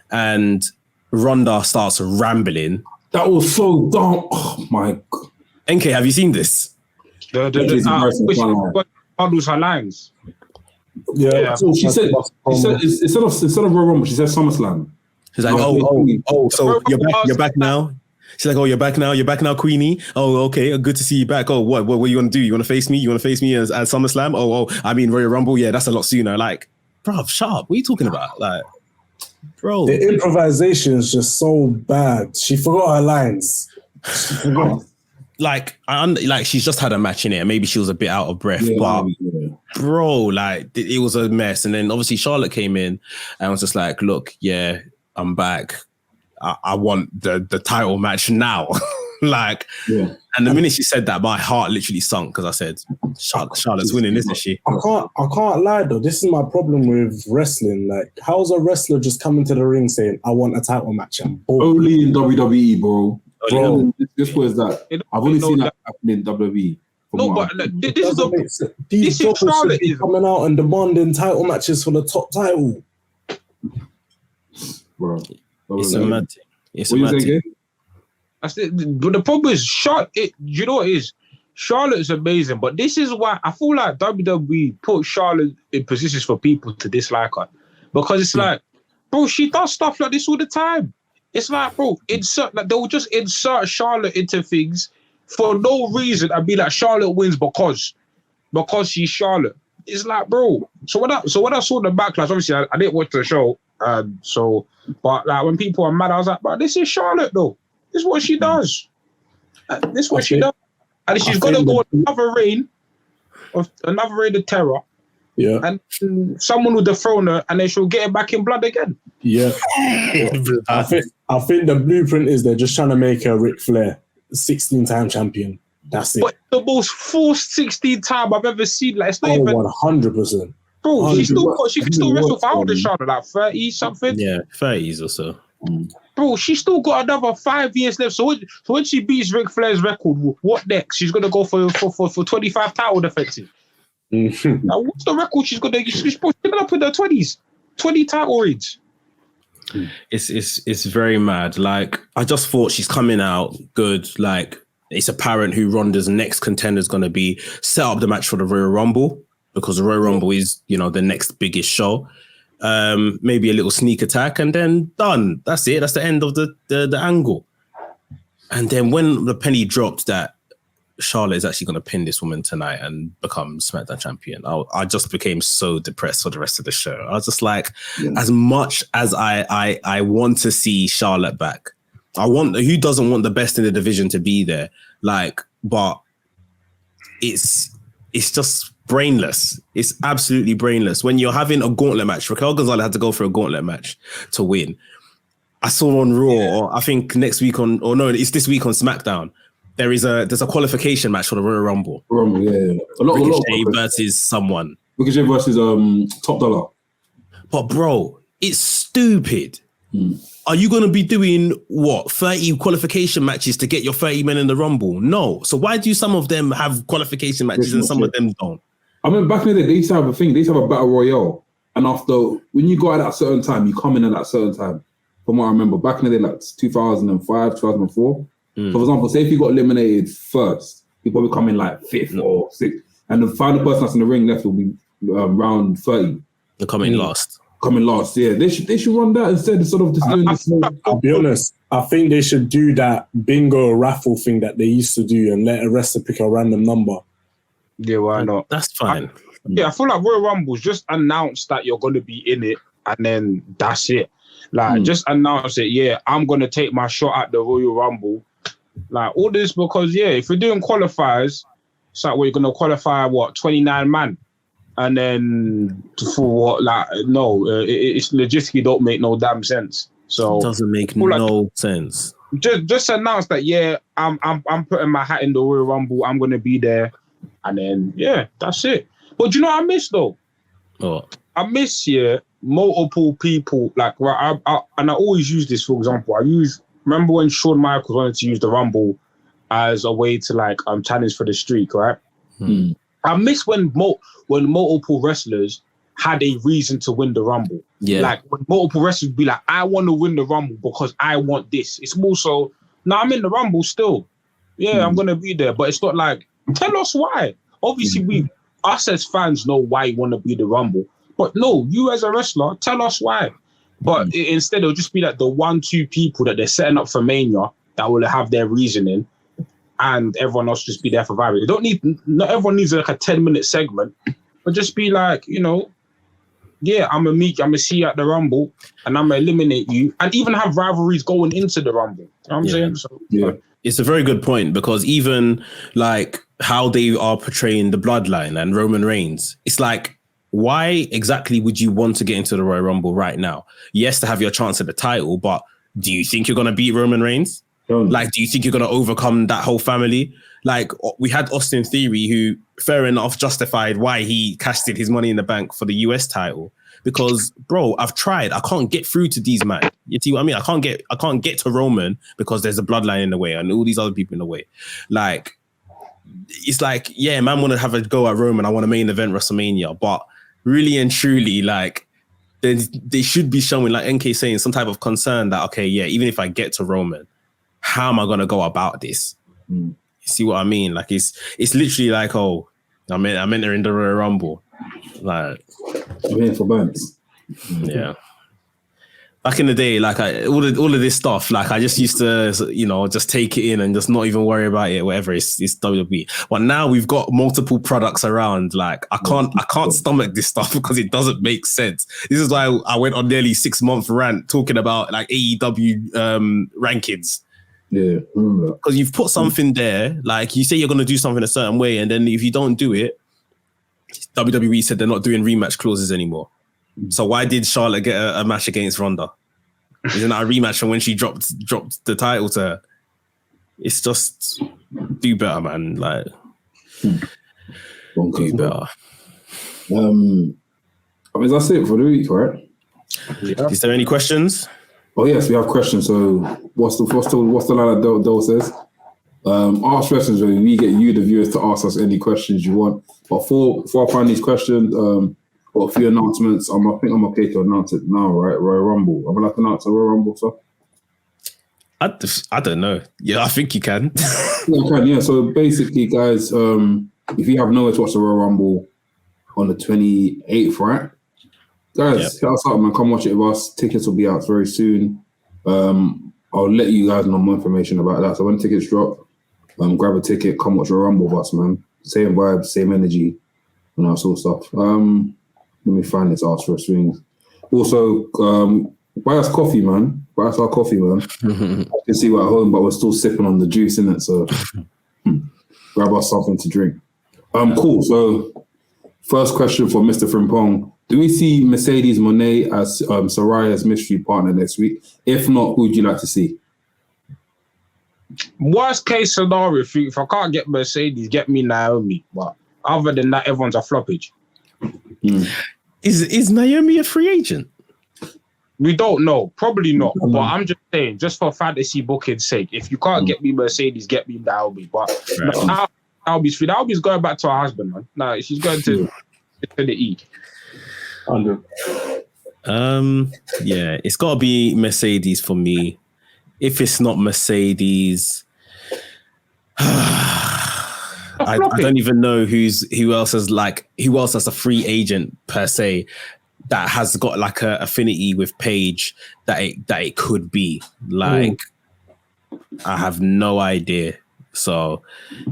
and Ronda starts rambling. That was so dumb. Oh my God. NK, have you seen this? Bundles her lines. Yeah. So she said instead of Royal Rumble, she said SummerSlam. She's like, so you're back now. She's like, you're back now, Queenie. Oh, okay, good to see you back. Oh, what are you gonna do? You wanna face me? You wanna face me as SummerSlam? I mean Royal Rumble. Yeah, that's a lot sooner. Like, bruv, sharp. What are you talking about? Like, bro, the improvisation is just so bad. She forgot her lines. She forgot. Like, she's just had a match in it, and maybe she was a bit out of breath. Bro, like, it was a mess. And then obviously Charlotte came in and was just like, look, yeah, I'm back. I want the title match now. And the minute she said that, my heart literally sunk because I said, Charlotte's winning, isn't she? I can't lie though. This is my problem with wrestling. Like, how's a wrestler just coming to the ring saying, I want a title match? Only in WWE, bro. This was that. I've only seen that happen in WWE. No, but this is Charlotte coming out and demanding title matches for the top title. Bro. It's a mad thing. It's a mad thing. But the problem is, you know what it is? Charlotte's amazing, but this is why I feel like WWE put Charlotte in positions for people to dislike her. Because it's like, bro, she does stuff like this all the time. It's like, bro, they'll just insert Charlotte into things for no reason and be like, Charlotte wins because she's Charlotte. It's like, bro. So when I saw the backlash, obviously I didn't watch the show. But like when people are mad, I was like, but this is Charlotte though. This is what she does. This is what she does. And she's got to go on another reign of terror. Yeah. And someone will dethrone her and then she'll get it back in blood again. Yeah. I think the blueprint is they're just trying to make her Ric Flair 16-time champion. That's it. But the most forced 16-time I've ever seen. Like, it's not even 100%. Bro, she can still wrestle for how old is Charlotte? Like 30 something? Yeah, 30s or so. Bro, she's still got another 5 years left. So when she beats Ric Flair's record, what next? She's gonna go for 25 title defenses. Now, what's the record she's gonna get? She's up in the 20s, 20 title reigns. It's very mad. Like, I just thought she's coming out good. Like, it's apparent who Ronda's next contender is gonna be. Set up the match for the Royal Rumble. Because the Royal Rumble is, the next biggest show. Maybe a little sneak attack and then done. That's it. That's the end of the angle. And then when the penny dropped that Charlotte is actually going to pin this woman tonight and become SmackDown champion, I just became so depressed for the rest of the show. I was just like, as much as I want to see Charlotte back, who doesn't want the best in the division to be there? Like, but it's just brainless. It's absolutely brainless. When you're having a gauntlet match, Raquel Gonzalez had to go for a gauntlet match to win. I saw on Raw, or I think it's this week on SmackDown. There's a qualification match for the Royal Rumble. Yeah. Ricochet versus someone. Ricochet versus Top Dollar. But bro, It's stupid. Are you going to be doing 30 qualification matches to get your 30 men in the Rumble? No. So why do some of them have qualification matches and some of them don't? I mean, back in the day, they used to have a thing. They used to have a battle royale, and after when you got at that certain time, you come in at that certain time. From what I remember, back in the day, like 2005, 2004. So, for example, say if you got eliminated first, you probably come in like 5th or 6th, and the final person that's in the ring left will be round 30. They're coming last. Coming last, yeah. They should run that instead of just doing this. I'll be honest. I think they should do that bingo raffle thing that they used to do and let a wrestler pick a random number. Yeah, why not? That's fine. I feel like Royal Rumbles, just announce that you're going to be in it, and then that's it. Like, just announce it. Yeah, I'm going to take my shot at the Royal Rumble. Like, all this because, if you're doing qualifiers, it's like, you're going to qualify, 29 man? And then for what? Like, no, it's logistically don't make no damn sense. So it doesn't make no sense. Just announce that, I'm putting my hat in the Royal Rumble. I'm going to be there. And then, that's it. But do you know what I miss, though? What? I miss, multiple people. Like, I always use this, for example. Remember when Shawn Michaels wanted to use the Rumble as a way to, like, challenge for the streak, right? I miss when multiple wrestlers had a reason to win the Rumble. Yeah. Like, when multiple wrestlers be like, I want to win the Rumble because I want this. It's more so, I'm in the Rumble still. Yeah, I'm going to be there. But it's not like, tell us why. Obviously, us as fans know why you want to be the Rumble. But no, you as a wrestler, tell us why. But instead, it'll just be like the 1-2 people that they're setting up for Mania that will have their reasoning, and everyone else just be there for vibe. They don't need, not everyone needs like a 10-minute segment, but just be like, I'm gonna see you at the Rumble, and I'm gonna eliminate you, and even have rivalries going into the Rumble. You know what I'm saying? So, it's a very good point, because even like how they are portraying the bloodline and Roman Reigns, it's like, why exactly would you want to get into the Royal Rumble right now? Yes, to have your chance at the title, but do you think you're going to beat Roman Reigns? Like, do you think you're going to overcome that whole family? Like, we had Austin Theory, who, fair enough, justified why he cashed in his Money in the Bank for the US title. Because, bro, I've tried. I can't get through to these men. You see what I mean? I can't get to Roman because there's a bloodline in the way and all these other people in the way. Like, it's like, man, want to have a go at Roman. I want to main event WrestleMania, but really and truly, like, they should be showing, like NK saying, some type of concern that, okay, even if I get to Roman, how am I going to go about this? You see what I mean? Like, it's literally like, I'm entering the Royal Rumble. Like, I'm here for bands. Yeah. Back in the day, like, all of this stuff, like, I just used to, just take it in and just not even worry about it, whatever. It's WWE. But now we've got multiple products around. Like, I can't stomach this stuff because it doesn't make sense. This is why I went on nearly 6-month rant talking about like AEW rankings. Yeah, because you've put something there, like you say you're going to do something a certain way, and then if you don't do it, WWE said they're not doing rematch clauses anymore. So why did Charlotte get a match against Ronda? Isn't that a rematch from when she dropped the title to her? It's just, do better, man. Like, do better. I mean, that's it for the week, right? Yeah. Is there any questions? Oh yes, we have questions. So what's the line that Dole says? Ask questions when we get you, the viewers, to ask us any questions you want. But for I find these questions, got a few announcements. I think I'm okay to announce it now, right? Royal Rumble. I'm allowed to announce a Royal Rumble, sir? I don't know. Yeah, I think you can. Yeah, I can. Yeah. So basically, guys, if you have nowhere to watch the Royal Rumble on the 28th, right? Guys, hit us up, man. Come watch it with us. Tickets will be out very soon. I'll let you guys know more information about that. So when tickets drop, grab a ticket, come watch the Rumble with us, man. Same vibe, same energy, and that sort of stuff. Let me find this Ask for Swings. Also, buy us coffee, man. Buy us our coffee, man. I can see we're at home, but we're still sipping on the juice, innit? So grab us something to drink. Cool. So first question for Mr. Frimpong. Do we see Mercedes Mone as Saraya's mystery partner next week? If not, who would you like to see? Worst case scenario, if I can't get Mercedes, get me Naomi. But other than that, everyone's a floppage. Is Naomi a free agent? We don't know. Probably not. But I'm just saying, just for fantasy booking's sake, if you can't get me Mercedes, get me the Albie. But now Albie's free. The Albie's going back to her husband, man. Nah, she's going to the E. Yeah, it's got to be Mercedes for me. If it's not Mercedes, I don't even know who else has a free agent per se that has got like a affinity with Paige that it could be. Like, I have no idea. So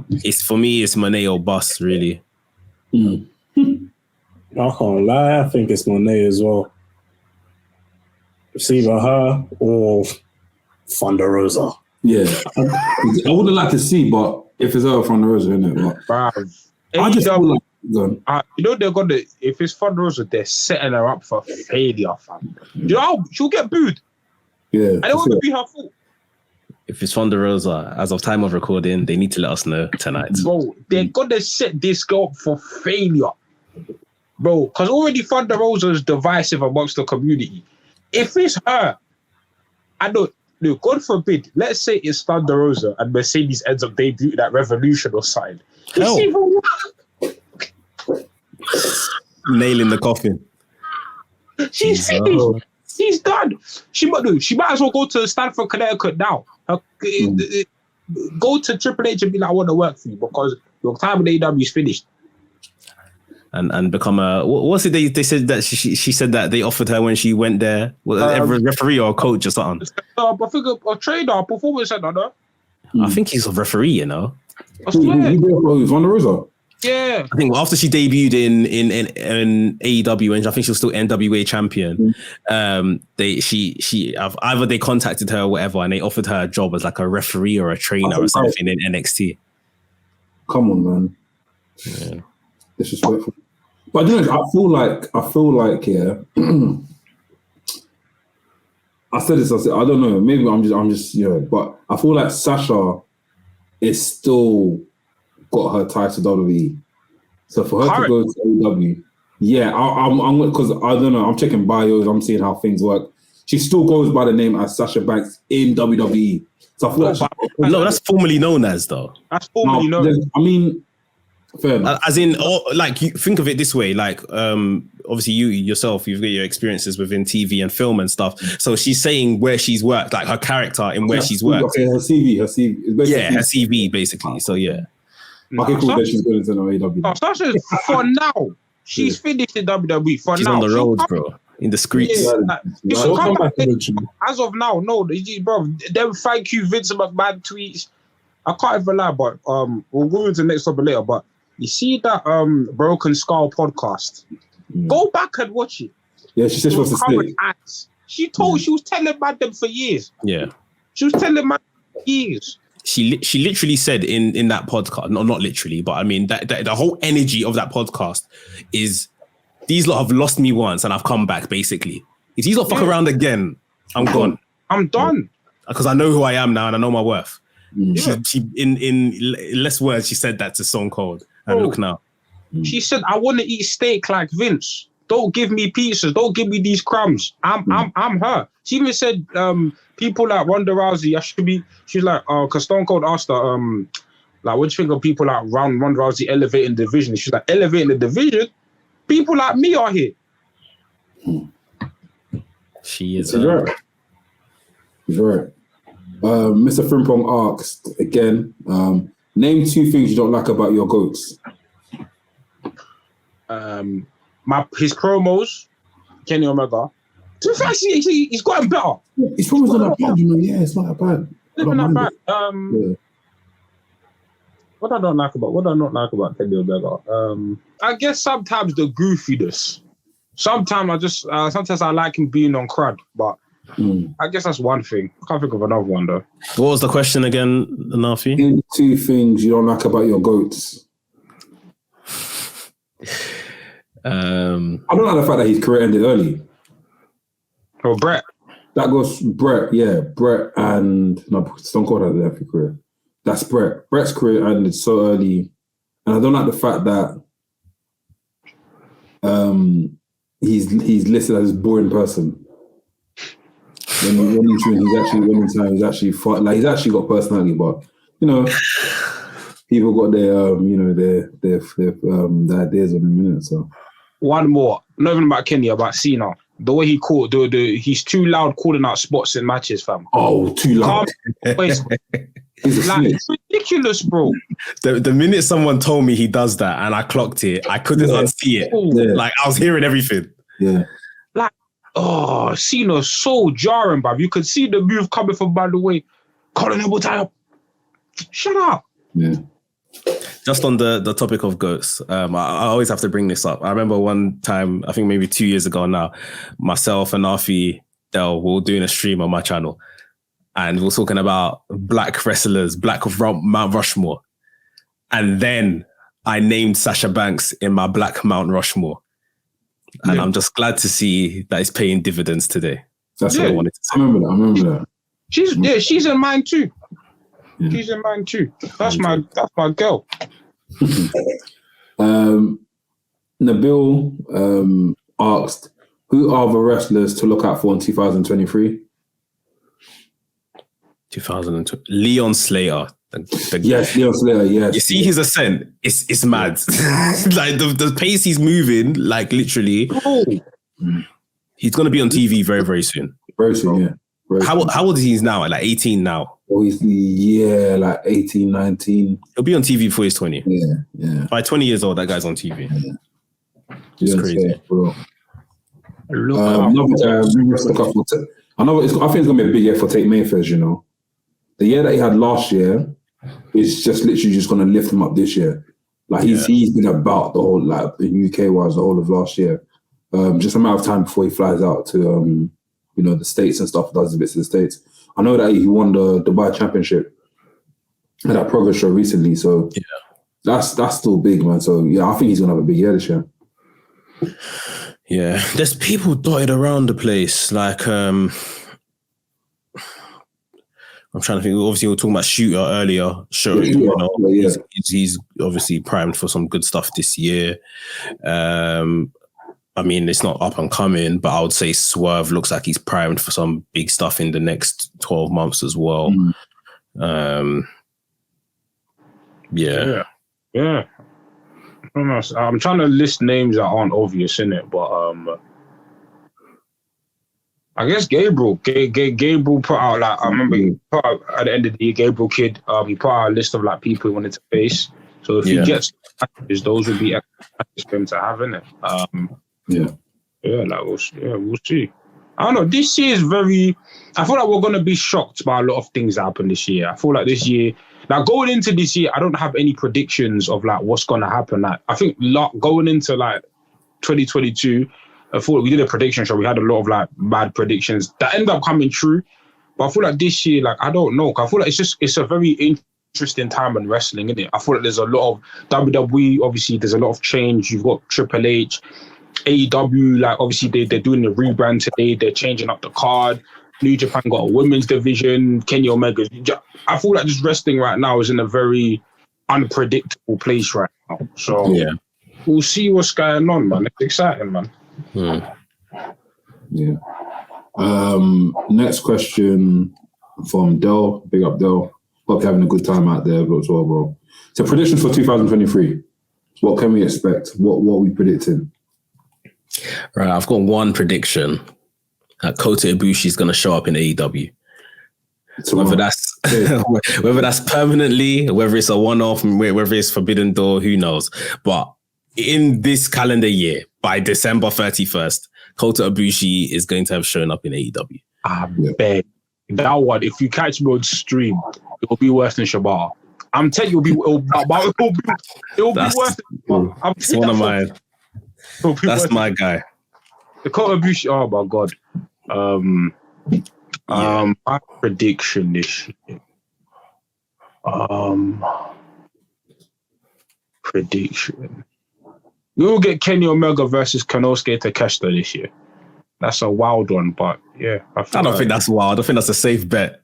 it's for me, it's Mone or bust, really. I can't lie, I think it's Mone as well. It's either her or Thunder Rosa. Yeah, I wouldn't like to see, but if it's her, Thunder Rosa, innit? I just feel like, they're gonna. If it's Thunder Rosa, they're setting her up for failure, fam. You know, she'll get booed. Yeah, and it won't be her fault. If it's Thunder Rosa, as of time of recording, they need to let us know tonight. Bro, they're gonna set this girl up for failure, bro. Because already Thunder Rosa is divisive amongst the community. If it's her, I don't. No, God forbid, let's say it's Thunder Rosa and Mercedes ends up debuting at Revolution or something. Nailing the coffin. She's finished. She's done. She might as well go to Stanford, Connecticut now. Go to Triple H and be like, I want to work for you because your time with AEW is finished. And become a what's it they said that she said that they offered her when she went there, a referee or a coach or something. I think a trainer, a performance center, no? I think he's a referee, you know. I swear. Who's Thunder Rosa? Yeah. I think after she debuted in AEW and I think she was still NWA champion, either they contacted her or whatever and they offered her a job as like a referee or a trainer or something in NXT. Come on, man. Yeah. Disrespectful. But I feel like yeah. I said, I don't know, maybe I'm just but I feel like Sasha is still got her ties to WWE. So for her to go to AEW, yeah, I'm because I don't know, I'm checking bios, I'm seeing how things work. She still goes by the name as Sasha Banks in WWE. So I feel like that's formally known as though. That's formally known. I mean, fair enough. As in, like, you think of it this way, like, obviously you yourself, you've got your experiences within TV and film and stuff. So she's saying where she's worked, like her character in where she's worked. Okay, her CV. Yeah, her CV basically. So yeah. Okay, cool. That she's going to AEW. Sasha, for now, she's finished in WWE. For she's now, on the road, bro. In the streets. As of now, no, bro. Them thank you, Vince McMahon tweets. I can't even lie, but we'll go into the next topic later. But you see that Broken Skull podcast? Go back and watch it. Yeah, she said she wants to stay. She was telling them for years. Yeah, she was telling for years. She literally said in that podcast, not literally, but I mean that the whole energy of that podcast is these lot have lost me once and I've come back. Basically, if these lot fuck around again, I'm gone. I'm done because I know who I am now and I know my worth. Yeah. She in less words, she said that to Stone Cold. And look now. She said, "I want to eat steak like Vince. Don't give me pizzas. Don't give me these crumbs. I'm her." She even said, "People like Ronda Rousey, I should be." She's like, because Stone Cold asked her, like, what do you think of people like Ronda Rousey elevating the division? She's like, elevating the division. People like me are here. She is. Right. Mr. Frimpong asked again, name 2 things you don't like about your GOATs. His promos, Kenny Omega. To be fair, he's gotten better. His promos are not bad, you know. Yeah, it's not that bad. It's not bad. What I not like about Kenny Omega. I guess sometimes the goofiness. Sometimes I like him being on crud, but I guess that's one thing. I can't think of another one though. What was the question again, Nafi? Name 2 things you don't like about your GOATs. I don't like the fact that his career ended early. Oh, Brett. That goes Brett, yeah. Brett and Stone Cold had a career. That's Brett. Brett's career ended so early, and I don't like the fact that he's listed as a boring person. when he's actually winning time, he's actually fought, like he's actually got personality, but you know, people got their their ideas on him, innit? So one more, not even about Kenny, about Cena. The way he called, he's too loud calling out spots in matches, fam. Oh, too loud. He's like, it's ridiculous, bro. The minute someone told me he does that and I clocked it, I couldn't unsee it. Yeah. Like I was hearing everything. Yeah. Like, Cena's so jarring, bruv. You could see the move coming from by the way. Colin elbow tie up. Shut up. Yeah. Just on the topic of GOATs, I always have to bring this up. I remember one time, I think maybe 2 years ago now, myself and Afi Del were doing a stream on my channel, and we were talking about black wrestlers, black Mount Rushmore. And then I named Sasha Banks in my black Mount Rushmore. And I'm just glad to see that it's paying dividends today. That's what I wanted to say. I remember that. She's in mine too. Yeah. She's in mine too. That's my girl. Nabil asked, who are the wrestlers to look out for in 2023? 2020. Leon Slater. Yes, Leon Slater, yes. You see his ascent, it's mad. Like the pace he's moving, like literally. He's going to be on TV very, very soon. Very soon, yeah. How old is he now? Like 18 now? Oh, he's like 18, 19. He'll be on TV before he's 20. Yeah. By 20 years old, that guy's on TV. Yeah. It's crazy. Bro. Another guy, I think it's going to be a big year for Tate Mayfairs, you know. The year that he had last year is just literally just going to lift him up this year. Like he's been about the whole, like in UK wise, the whole of last year. Just a matter of time before he flies out to the States and stuff, does the bits in the States. I know that he won the Dubai Championship at that Progress show recently, so that's still big, man. So I think he's gonna have a big year this year. Yeah, there's people dotted around the place. Like, I'm trying to think. Obviously, we were talking about Shooter earlier. Sure, he's obviously primed for some good stuff this year. I mean, it's not up and coming, but I would say Swerve looks like he's primed for some big stuff in the next 12 months as well. Yeah. I'm trying to list names that aren't obvious in it, but I guess Gabriel put out, like, I remember he put out at the end of the year, Gabriel Kidd, he put out a list of like people he wanted to face. So if he gets matches, those would be matches for him to have in it. We'll see. I don't know. This year is I feel like we're going to be shocked by a lot of things that happen this year. I feel like this year, like going into this year, I don't have any predictions of like what's going to happen. Like I think going into like 2022, I thought we did a prediction show. We had a lot of like bad predictions that end up coming true. But I feel like this year, like I don't know. I feel like it's a very interesting time in wrestling, isn't it? I feel like there's a lot of WWE. Obviously, there's a lot of change. You've got Triple H. AEW, like obviously they're doing the rebrand today. They're changing up the card. New Japan got a women's division. Kenny Omega. I feel like this wrestling right now is in a very unpredictable place right now. So we'll see what's going on, man. It's exciting, man. Next question from Del. Big up, Del. Hope you're having a good time out there as well, bro. So predictions for 2023. What can we expect? What are we predicting? Right, I've got one prediction that Kota Ibushi is going to show up in AEW. Whether that's permanently, whether it's a one-off, whether it's Forbidden Door, who knows? But in this calendar year, by December 31st, Kota Ibushi is going to have shown up in AEW. I bet that one, if you catch me on stream, it will be worse than Shibata. I'm telling you, it will be worse than Shibata. It's one of mine. That's my guy. The Kota Ibushi. Oh my god. My prediction this year. Prediction. We will get Kenny Omega versus Konosuke Takeshita this year. That's a wild one, but yeah. I don't think that's wild. I think that's a safe bet.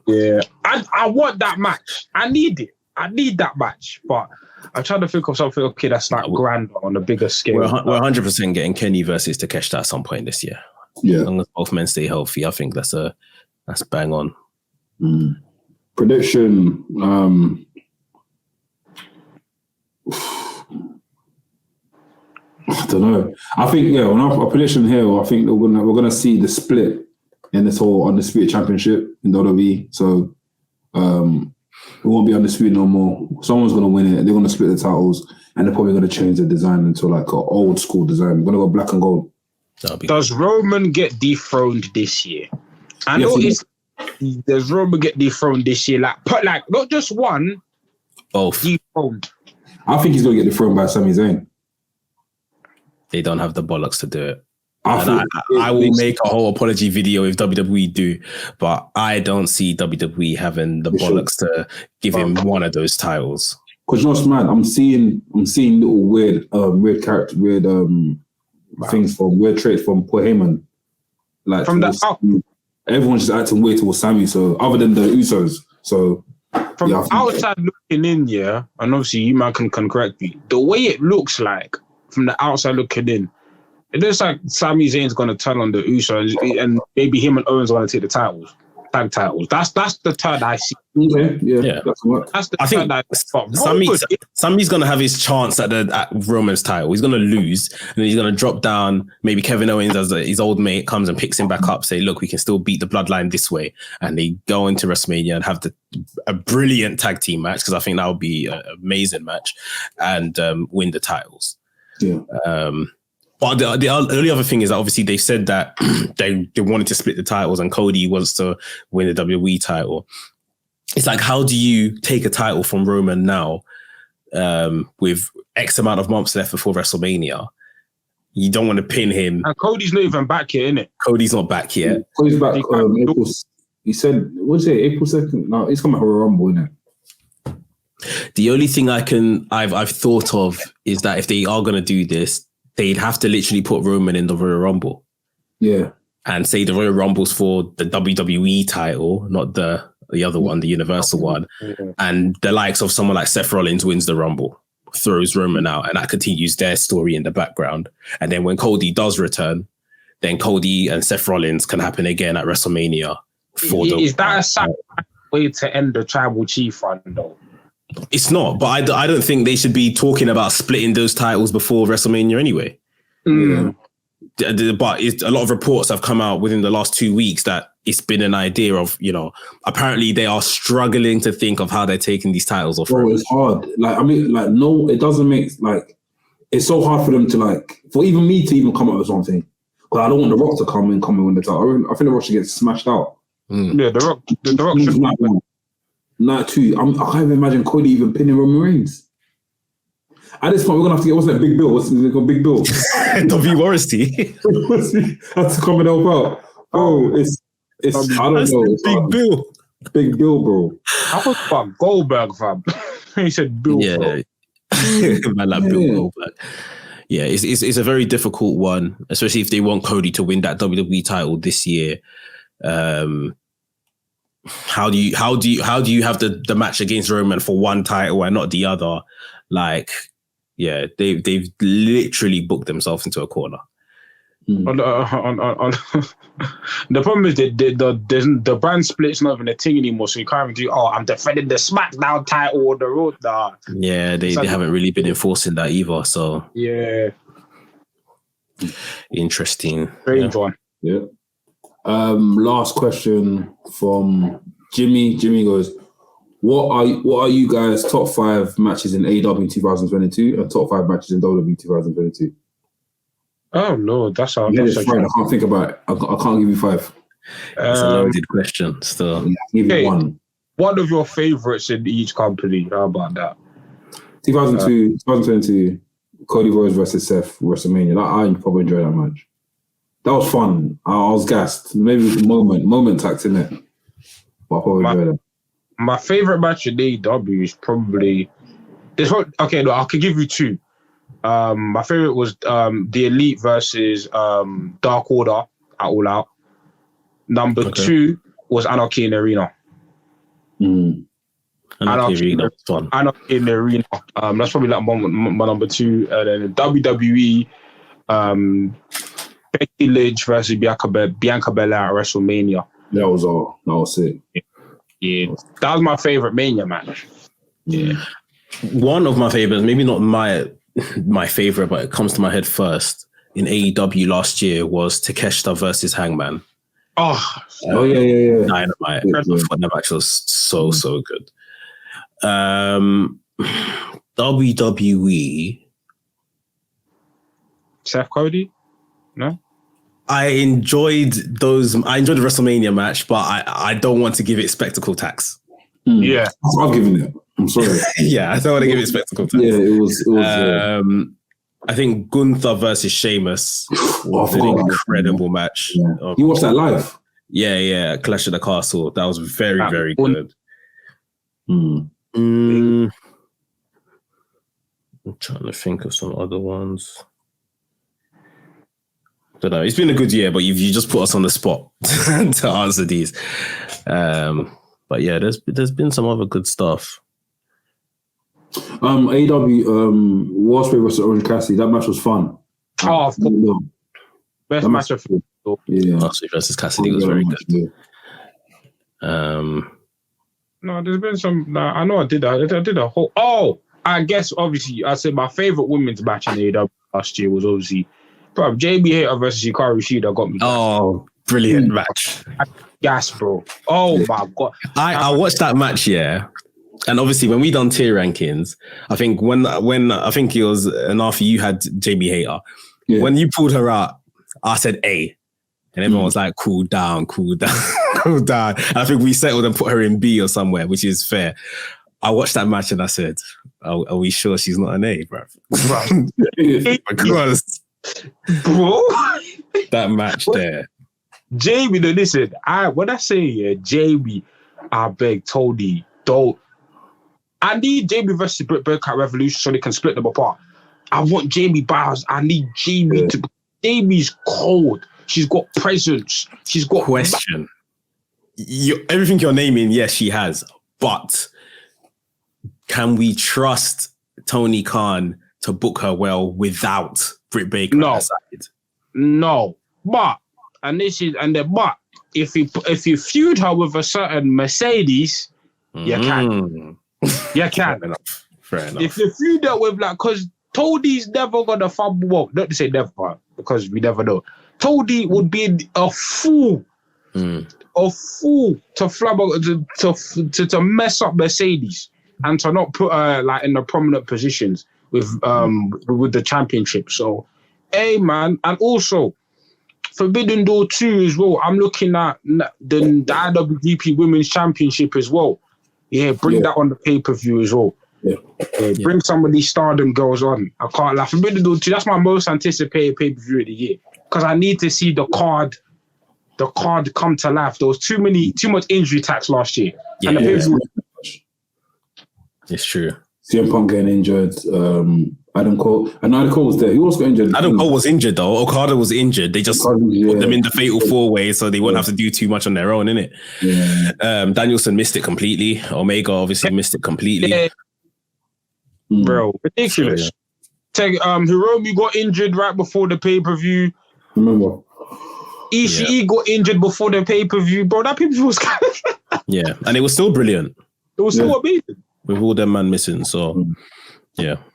Yeah. I want that match. I need it. I need that match, but I'm trying to think of something, okay, that's like grander on a bigger scale. We're 100% getting Kenny versus Takeshita at some point this year. Yeah. As long as both men stay healthy, I think that's bang on. Prediction. I don't know. I think on our prediction here, I think we're gonna see the split in this whole undisputed championship in WWE. So it won't be undisputed no more. Someone's gonna win it. They're gonna split the titles, and they're probably gonna change the design into like an old school design. We're gonna go black and gold. Does Roman get dethroned this year? I know does Roman get dethroned this year? Like not just one, both dethroned. I think he's gonna get dethroned by Sami Zayn. They don't have the bollocks to do it. I will make a whole apology video if WWE do, but I don't see WWE having the bollocks to give him one of those titles. Because you know what's mad? I'm seeing little weird character, things from weird traits from Paul Heyman. Like from the everyone's just acting weird towards Sammy. So other than the Usos, so from outside looking in, and obviously you man can correct me. The way it looks like from the outside looking in, it looks like Sami Zayn's gonna turn on the Usos, and maybe him and Owens are gonna take the tag titles. That's the turn I see. Okay, yeah. That's the turn I see. Sami's gonna have his chance at Roman's title. He's gonna lose, and then he's gonna drop down. Maybe Kevin Owens, as his old mate, comes and picks him back up. Say, look, we can still beat the Bloodline this way, and they go into WrestleMania and have a brilliant tag team match, because I think that would be an amazing match, and win the titles. Yeah. But the only other thing is that obviously they said that they wanted to split the titles, and Cody wants to win the WWE title. It's like, how do you take a title from Roman now with X amount of months left before WrestleMania? You don't want to pin him. And Cody's not even back yet, innit? Cody's not back yet. Cody's back. April, he said, what's it? April 2nd? No, he's coming for a Rumble, innit? The only thing I've thought of is that if they are going to do this, they'd have to literally put Roman in the Royal Rumble. Yeah. And say the Royal Rumble's for the WWE title, not the other one, the Universal one. Yeah. And the likes of someone like Seth Rollins wins the Rumble, throws Roman out, and that continues their story in the background. And then when Cody does return, then Cody and Seth Rollins can happen again at WrestleMania. Is that a sad way to end the Tribal Chief run, though? It's not, but I don't think they should be talking about splitting those titles before WrestleMania anyway. Yeah. But a lot of reports have come out within the last 2 weeks that it's been an idea of, apparently they are struggling to think of how they're taking these titles off. Bro, it's hard. No, it doesn't make, it's so hard for them to, for even me to even come up with something. Because I don't want The Rock to come and win the title. I think The Rock should get smashed out. Yeah, The Rock should win. Night 2, I can't even imagine Cody even pinning Roman Reigns. At this point, we're gonna have to get what's that Big Bill? What's Big Bill? WRST. Has to come and help out. Oh, it's I don't know. Big Bill. Big Bill, bro. I was about Goldberg, fam. He said Bill. Yeah, man, like Bill Goldberg. Yeah, it's a very difficult one, especially if they want Cody to win that WWE title this year. How do you have the match against Roman for one title and not the other? They've literally booked themselves into a corner. The problem is the brand split's not even a thing anymore, so you can't even do, I'm defending the SmackDown title or the Raw. Nah. Yeah, they haven't really been enforcing that either. So yeah, interesting. Strange one. Yeah. Last question from Jimmy. Jimmy goes, What are you guys' top 5 matches in AEW 2022 and top 5 matches in WWE 2022? Oh no, that's right. I can't think about it. I can't give you 5. It's a loaded question. Still, give you one. One of your favorites in each company. How about that? 2022, Cody Rhodes versus Seth WrestleMania. I probably enjoyed that match. That was fun. I was gassed. Maybe it was moment tacked in it. But I probably enjoyed it. My favorite match in AEW is probably this one. Okay, no, I could give you 2. My favorite was the Elite versus Dark Order at All Out. Number 2 was Anarchy in the Arena. Anarchy in the Arena. That's probably my number 2. And then WWE. Becky Lynch versus Bianca Belair at WrestleMania. That was all. That was it. Yeah, that was my favorite Mania match. Yeah, one of my favorites, maybe not my favorite, but it comes to my head first in AEW last year was Takeshita versus Hangman. yeah. Dynamite. I thought that match was so good. WWE. Seth Cody? No? I enjoyed the WrestleMania match, but I don't want to give it spectacle tax. Yeah. I've given it. I'm sorry. Yeah, I don't want to give it spectacle tax. Yeah, it was I think Gunther versus Sheamus was an incredible match. Yeah. You watched that live? Yeah. Clash of the Castle. That was very, very good. I'm trying to think of some other ones. Don't know. It's been a good year, but you just put us on the spot to answer these. But yeah, there's been some other good stuff. AEW Ospreay versus Orange Cassidy. That match was fun. Oh, of course. Best match of it. Yeah. Ospreay versus Cassidy was very good. Yeah. No, there's been some. I know I did a whole. Oh, I guess obviously I said my favorite women's match in AEW last year was obviously JB Hater versus Hikaru Shida got me. Oh, brilliant match. Gas, bro. Oh my God. I watched that match, yeah. And obviously when we done tier rankings, I think when I think it was, and after you had JB Hater, when you pulled her out, I said A. And everyone was like, cool down. And I think we settled and put her in B or somewhere, which is fair. I watched that match and I said, are we sure she's not an A, bro? Because bro, that match there. Jamie, no, listen, when I say Jamie, I beg Tony, don't. I need Jamie versus Britt Baker at Revolution so they can split them apart. I want Jamie Bowers. I need Jamie to. Jamie's cold. She's got presence. She's got question. Everything you're naming, yes, she has. But can we trust Tony Khan to book her well without Britt Baker on her side? No. But if you feud her with a certain Mercedes, you can. You can. Fair enough. If you feud her with because Toadie's never gonna fumble. Well, not to say never, because we never know. Toadie would be a fool to mess up Mercedes and to not put her in the prominent positions with the championship. So, hey man, and also Forbidden Door 2 as well. I'm looking at the IWGP Women's Championship as well. Yeah, bring that on the pay-per-view as well. Bring some of these Stardom girls on. I can't lie. Forbidden Door 2, that's my most anticipated pay-per-view of the year. Because I need to see the card come to life. There was too much injury tax last year. Yeah, it's true. CM Punk getting injured. Adam Cole. And Adam Cole was there. He also got injured. Adam Cole was injured though. Okada was injured. They just put them in the fatal 4-way so they wouldn't have to do too much on their own, innit? Yeah. Danielson missed it completely. Omega obviously missed it completely. Bro, ridiculous. Hiromu got injured right before the pay-per-view. Remember? ECE got injured before the pay-per-view. Bro, that pay-per-view was kind of... Yeah, and it was still brilliant. It was still amazing. With all them man missing. So,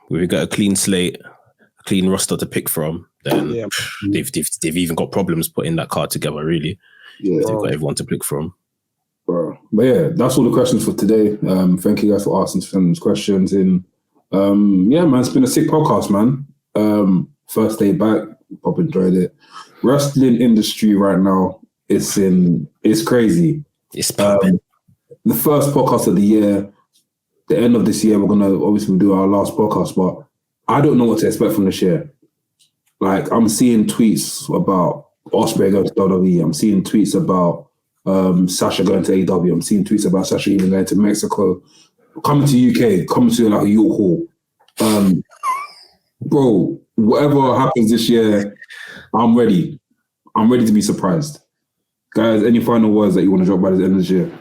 we've got a clean slate, a clean roster to pick from. Then they've even got problems putting that card together, really. Yeah. They've got everyone to pick from. Bro. But yeah, that's all the questions for today. Thank you guys for asking some questions. And man, it's been a sick podcast, man. First day back, Pop enjoyed it. Wrestling industry right now, it's crazy. It's popping. The first podcast of the year, the end of this year, we're gonna obviously do our last podcast, but I don't know what to expect from this year. Like, I'm seeing tweets about Ospreay going to WWE. I'm seeing tweets about Sasha going to AEW. I'm seeing tweets about Sasha even going to Mexico, coming to UK, coming to York Hall. Bro, whatever happens this year, I'm ready. I'm ready to be surprised. Guys, any final words that you want to drop by the end of this year?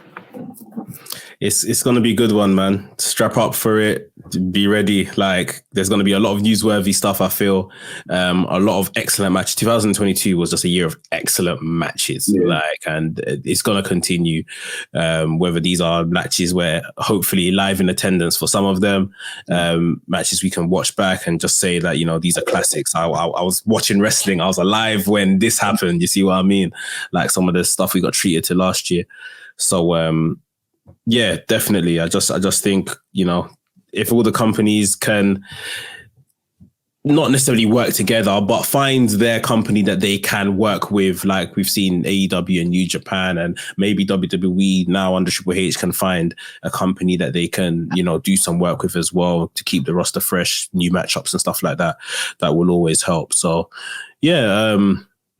It's going to be a good one, man. Strap up for it. Be ready. Like, there's going to be a lot of newsworthy stuff, I feel. A lot of excellent matches. 2022 was just a year of excellent matches. And it's going to continue. Whether these are matches where hopefully live in attendance for some of them, matches we can watch back and just say that, you know, these are classics. I was watching wrestling. I was alive when this happened. You see what I mean? Like some of the stuff we got treated to last year. So, yeah, definitely. I just think, you know, if all the companies can not necessarily work together, but find their company that they can work with, like we've seen AEW and New Japan, and maybe WWE now under Triple H can find a company that they can, you know, do some work with as well to keep the roster fresh, new matchups and stuff like that. That will always help. So, yeah,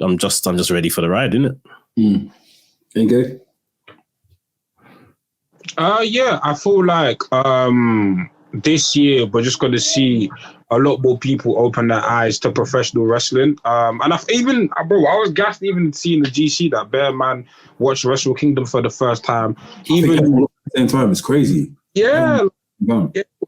I'm just ready for the ride, isn't it? Okay. Yeah, I feel like this year we're just going to see a lot more people open their eyes to professional wrestling. And I've even, bro, I was gassed even seeing the GC that Bear Man watched Wrestle Kingdom for the first time. Even at the same time, it's crazy. Yeah. Yeah.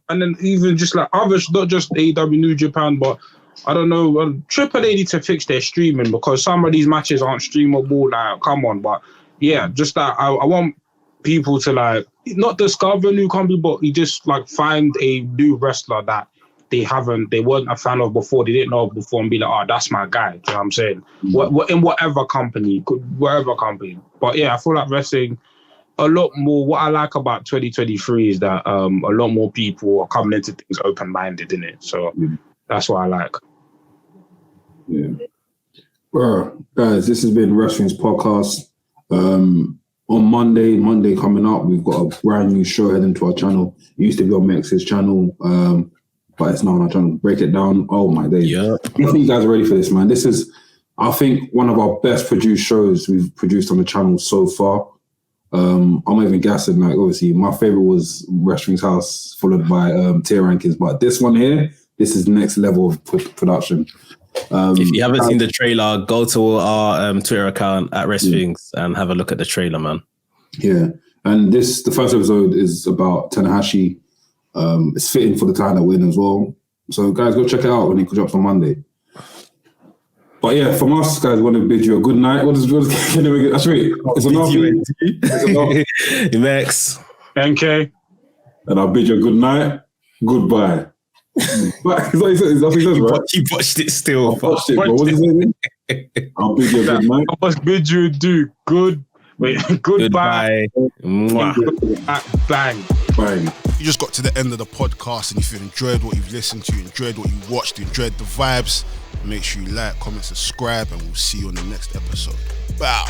And then even just like others, not just AEW New Japan, but I don't know, Triple A need to fix their streaming because some of these matches aren't streamable. Like, come on. But yeah, just that I want people to like not discover a new company, but you just like find a new wrestler that they weren't a fan of before, they didn't know before, and be like, oh, that's my guy. You know what I'm saying? What in whatever company. But yeah, I feel like wrestling a lot more. What I like about 2023 is that a lot more people are coming into things open-minded, innit? So that's what I like. Yeah. Well, guys, this has been Wrestling's podcast. On Monday coming up, we've got a brand new show heading to our channel. It used to be on Max's channel, but it's now on our channel. Break it down. Oh my days. Yeah. I think you guys are ready for this, man. This is, I think, one of our best produced shows we've produced on the channel so far. I'm not even guessing, like, obviously, my favorite was Wrestling's House, followed by tier rankings. But this one here, this is next level of production. If you haven't seen the trailer, go to our Twitter account at WRESTHINGS and have a look at the trailer, man. Yeah, and the first episode is about Tanahashi. It's fitting for the time that we're in as well. So, guys, go check it out when it drops on Monday. But yeah, from us, guys, want to bid you a good night. What is that's right. It's enough. Max. NK. And I'll bid you a good night. Goodbye. Is that what he says, right? You watched it still. I watched it, bro. What is it? I'll bid you a good night. I must bid you do goodbye. Bang. Bang. You just got to the end of the podcast, and if you enjoyed what you've listened to, enjoyed what you watched, enjoyed the vibes, make sure you like, comment, subscribe, and we'll see you on the next episode. Bow.